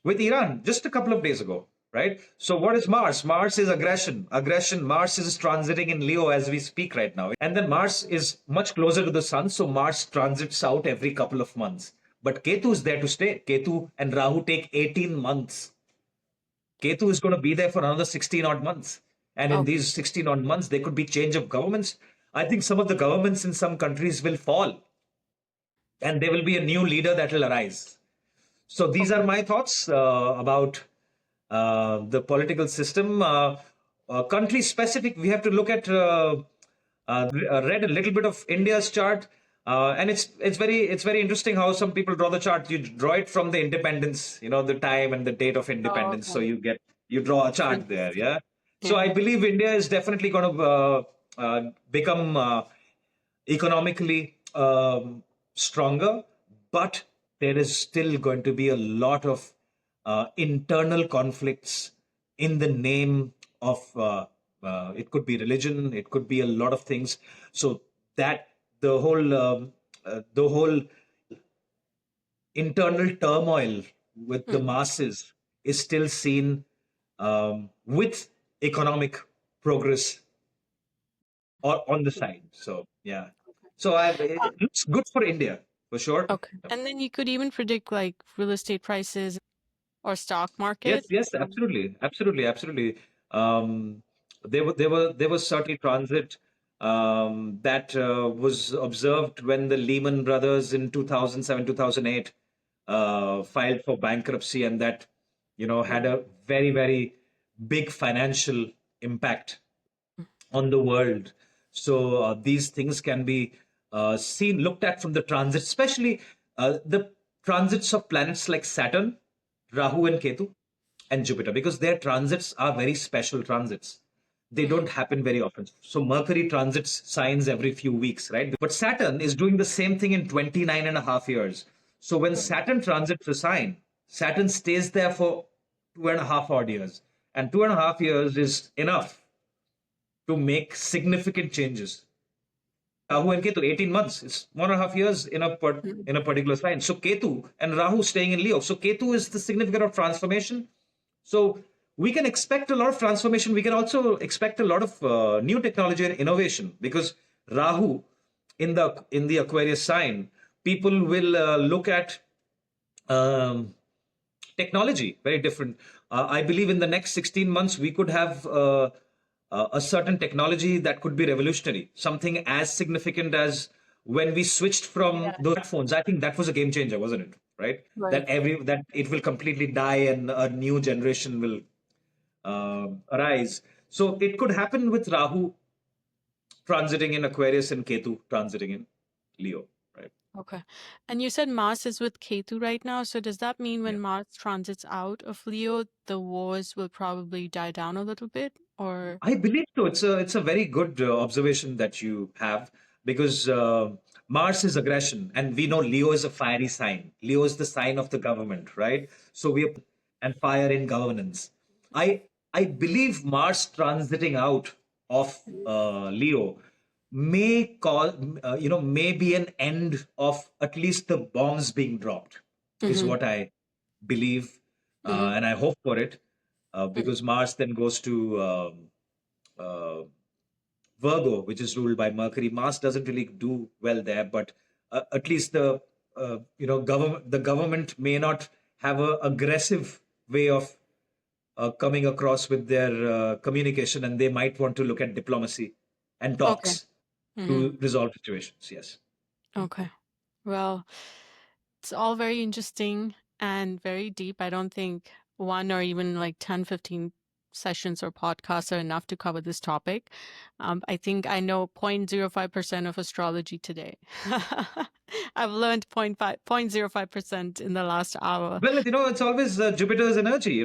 with Iran just a couple of days ago, right? So what is Mars? Mars is aggression. Aggression. Mars is transiting in Leo as we speak right now. And then Mars is much closer to the sun, so Mars transits out every couple of months. But Ketu is there to stay. Ketu and Rahu take 18 months. Ketu is going to be there for another 16 odd months. And in Oh. these 16 odd months, there could be change of governments. I think some of the governments in some countries will fall, and there will be a new leader that will arise. So these are Okay. my thoughts about the political system. Country specific, we have to look at. Read a little bit of India's chart, and it's very interesting how some people draw the chart. You draw it from the independence, the time and the date of Oh, independence. So okay. you draw a That's chart there. interesting. Yeah. So I Yeah. believe India is definitely going to become economically stronger, but there is still going to be a lot of internal conflicts in the name of it could be religion, it could be a lot of things. So that the whole internal turmoil with the Mm. masses is still seen with economic progress or on the side. So yeah, so Uh, it looks good for India for sure. okay. And then you could even predict like real estate prices or stock Yes, market. yes, absolutely, absolutely, absolutely. Um, there was certainly transit that was observed when the Lehman Brothers in 2007, 2008 filed for bankruptcy, and that had Mm. a very, very big financial impact on the world. So these things can be seen, looked at from the transit, especially the transits of planets like Saturn, Rahu, and Ketu, and Jupiter, because their transits are very special transits. They don't Mhm. happen very often. So Mercury transits signs every few weeks, right? But Saturn is doing the same thing in 29 and a half years. So when Right. Saturn transits a sign, Saturn stays there for 2.5 odd years. And 2.5 years is enough to make significant changes. Rahu and Ketu, 18 months. It's 1.5 years Mhm. in a particular sign. So Ketu and Rahu staying in Leo. So Ketu is the significant of transformation. So we can expect a lot of transformation. We can also expect a lot of new technology and innovation, because Rahu in the Aquarius sign, people will look at um, technology very different. I believe in the next 16 months we could have a certain technology that could be revolutionary, something as significant as when we switched from Yeah. those phones. I think that was a game changer, wasn't it? Right? Right. That it will completely die and a new generation will arise. So it could happen with Rahu transiting in Aquarius and Ketu transiting in Leo, right? Okay. And you said Mars is with Ketu right now. So does that mean Yeah. when Mars transits out of Leo, the wars will probably die down a little bit? Or I believe so. It's a very good observation that you have, because Mars is aggression, and we know Leo is a fiery sign. Leo is the sign of the government, right? So we are and fire in governance. I I believe Mars transiting out of Leo may cause may be an end of at least the bombs being dropped, is mm-hmm. what I believe, Mm-hmm. and I hope for it, because Mars then goes to uh, Virgo, which is ruled by Mercury. Mars doesn't really do well there, but at least the government may not have a aggressive way of coming across with their communication, and they might want to look at diplomacy and Okay. talks Mm-hmm. to resolve situations. Yes. Okay. Well, it's all very interesting and very deep. I don't think one or even like 10, 15 sessions or podcasts are enough to cover this topic. I think I know 0.05% of astrology today. I've learned 0.05% in the last hour. Well, it's always Jupiter's energy.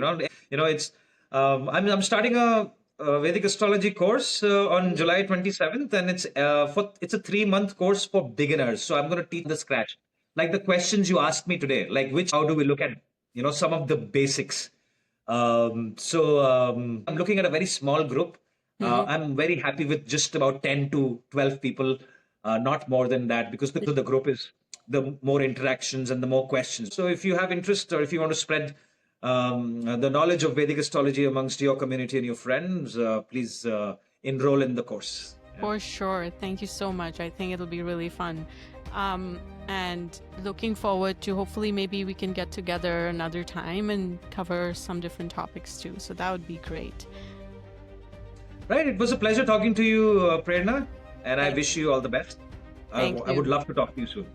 It's I'm starting a Vedic astrology course on July 27th, and it's a 3-month course for beginners. So I'm going to teach the scratch, like the questions you asked me today, like how do we look at some of the basics. I'm looking at a very small group. I'm very happy with just about 10 to 12 people, not more than that, because the group is the more interactions and the more questions. So if you have interest or if you want to spread the knowledge of Vedic astrology amongst your community and your friends, please enroll in the course. For sure. Thank you so much. I think it'll be really fun. And looking forward to hopefully maybe we can get together another time and cover some different topics too. So that would be great. Right. It was a pleasure talking to you, Prerna, and I wish you all the best. I would love to talk to you soon.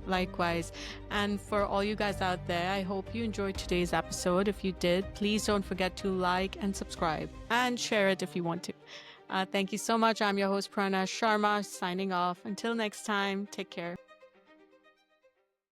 Likewise. And for all you guys out there, I hope you enjoyed today's episode. If you did, please don't forget to like and subscribe and share it if you want to. Thank you so much. I'm your host, Prerna Sharma, signing off. Until next time, take care.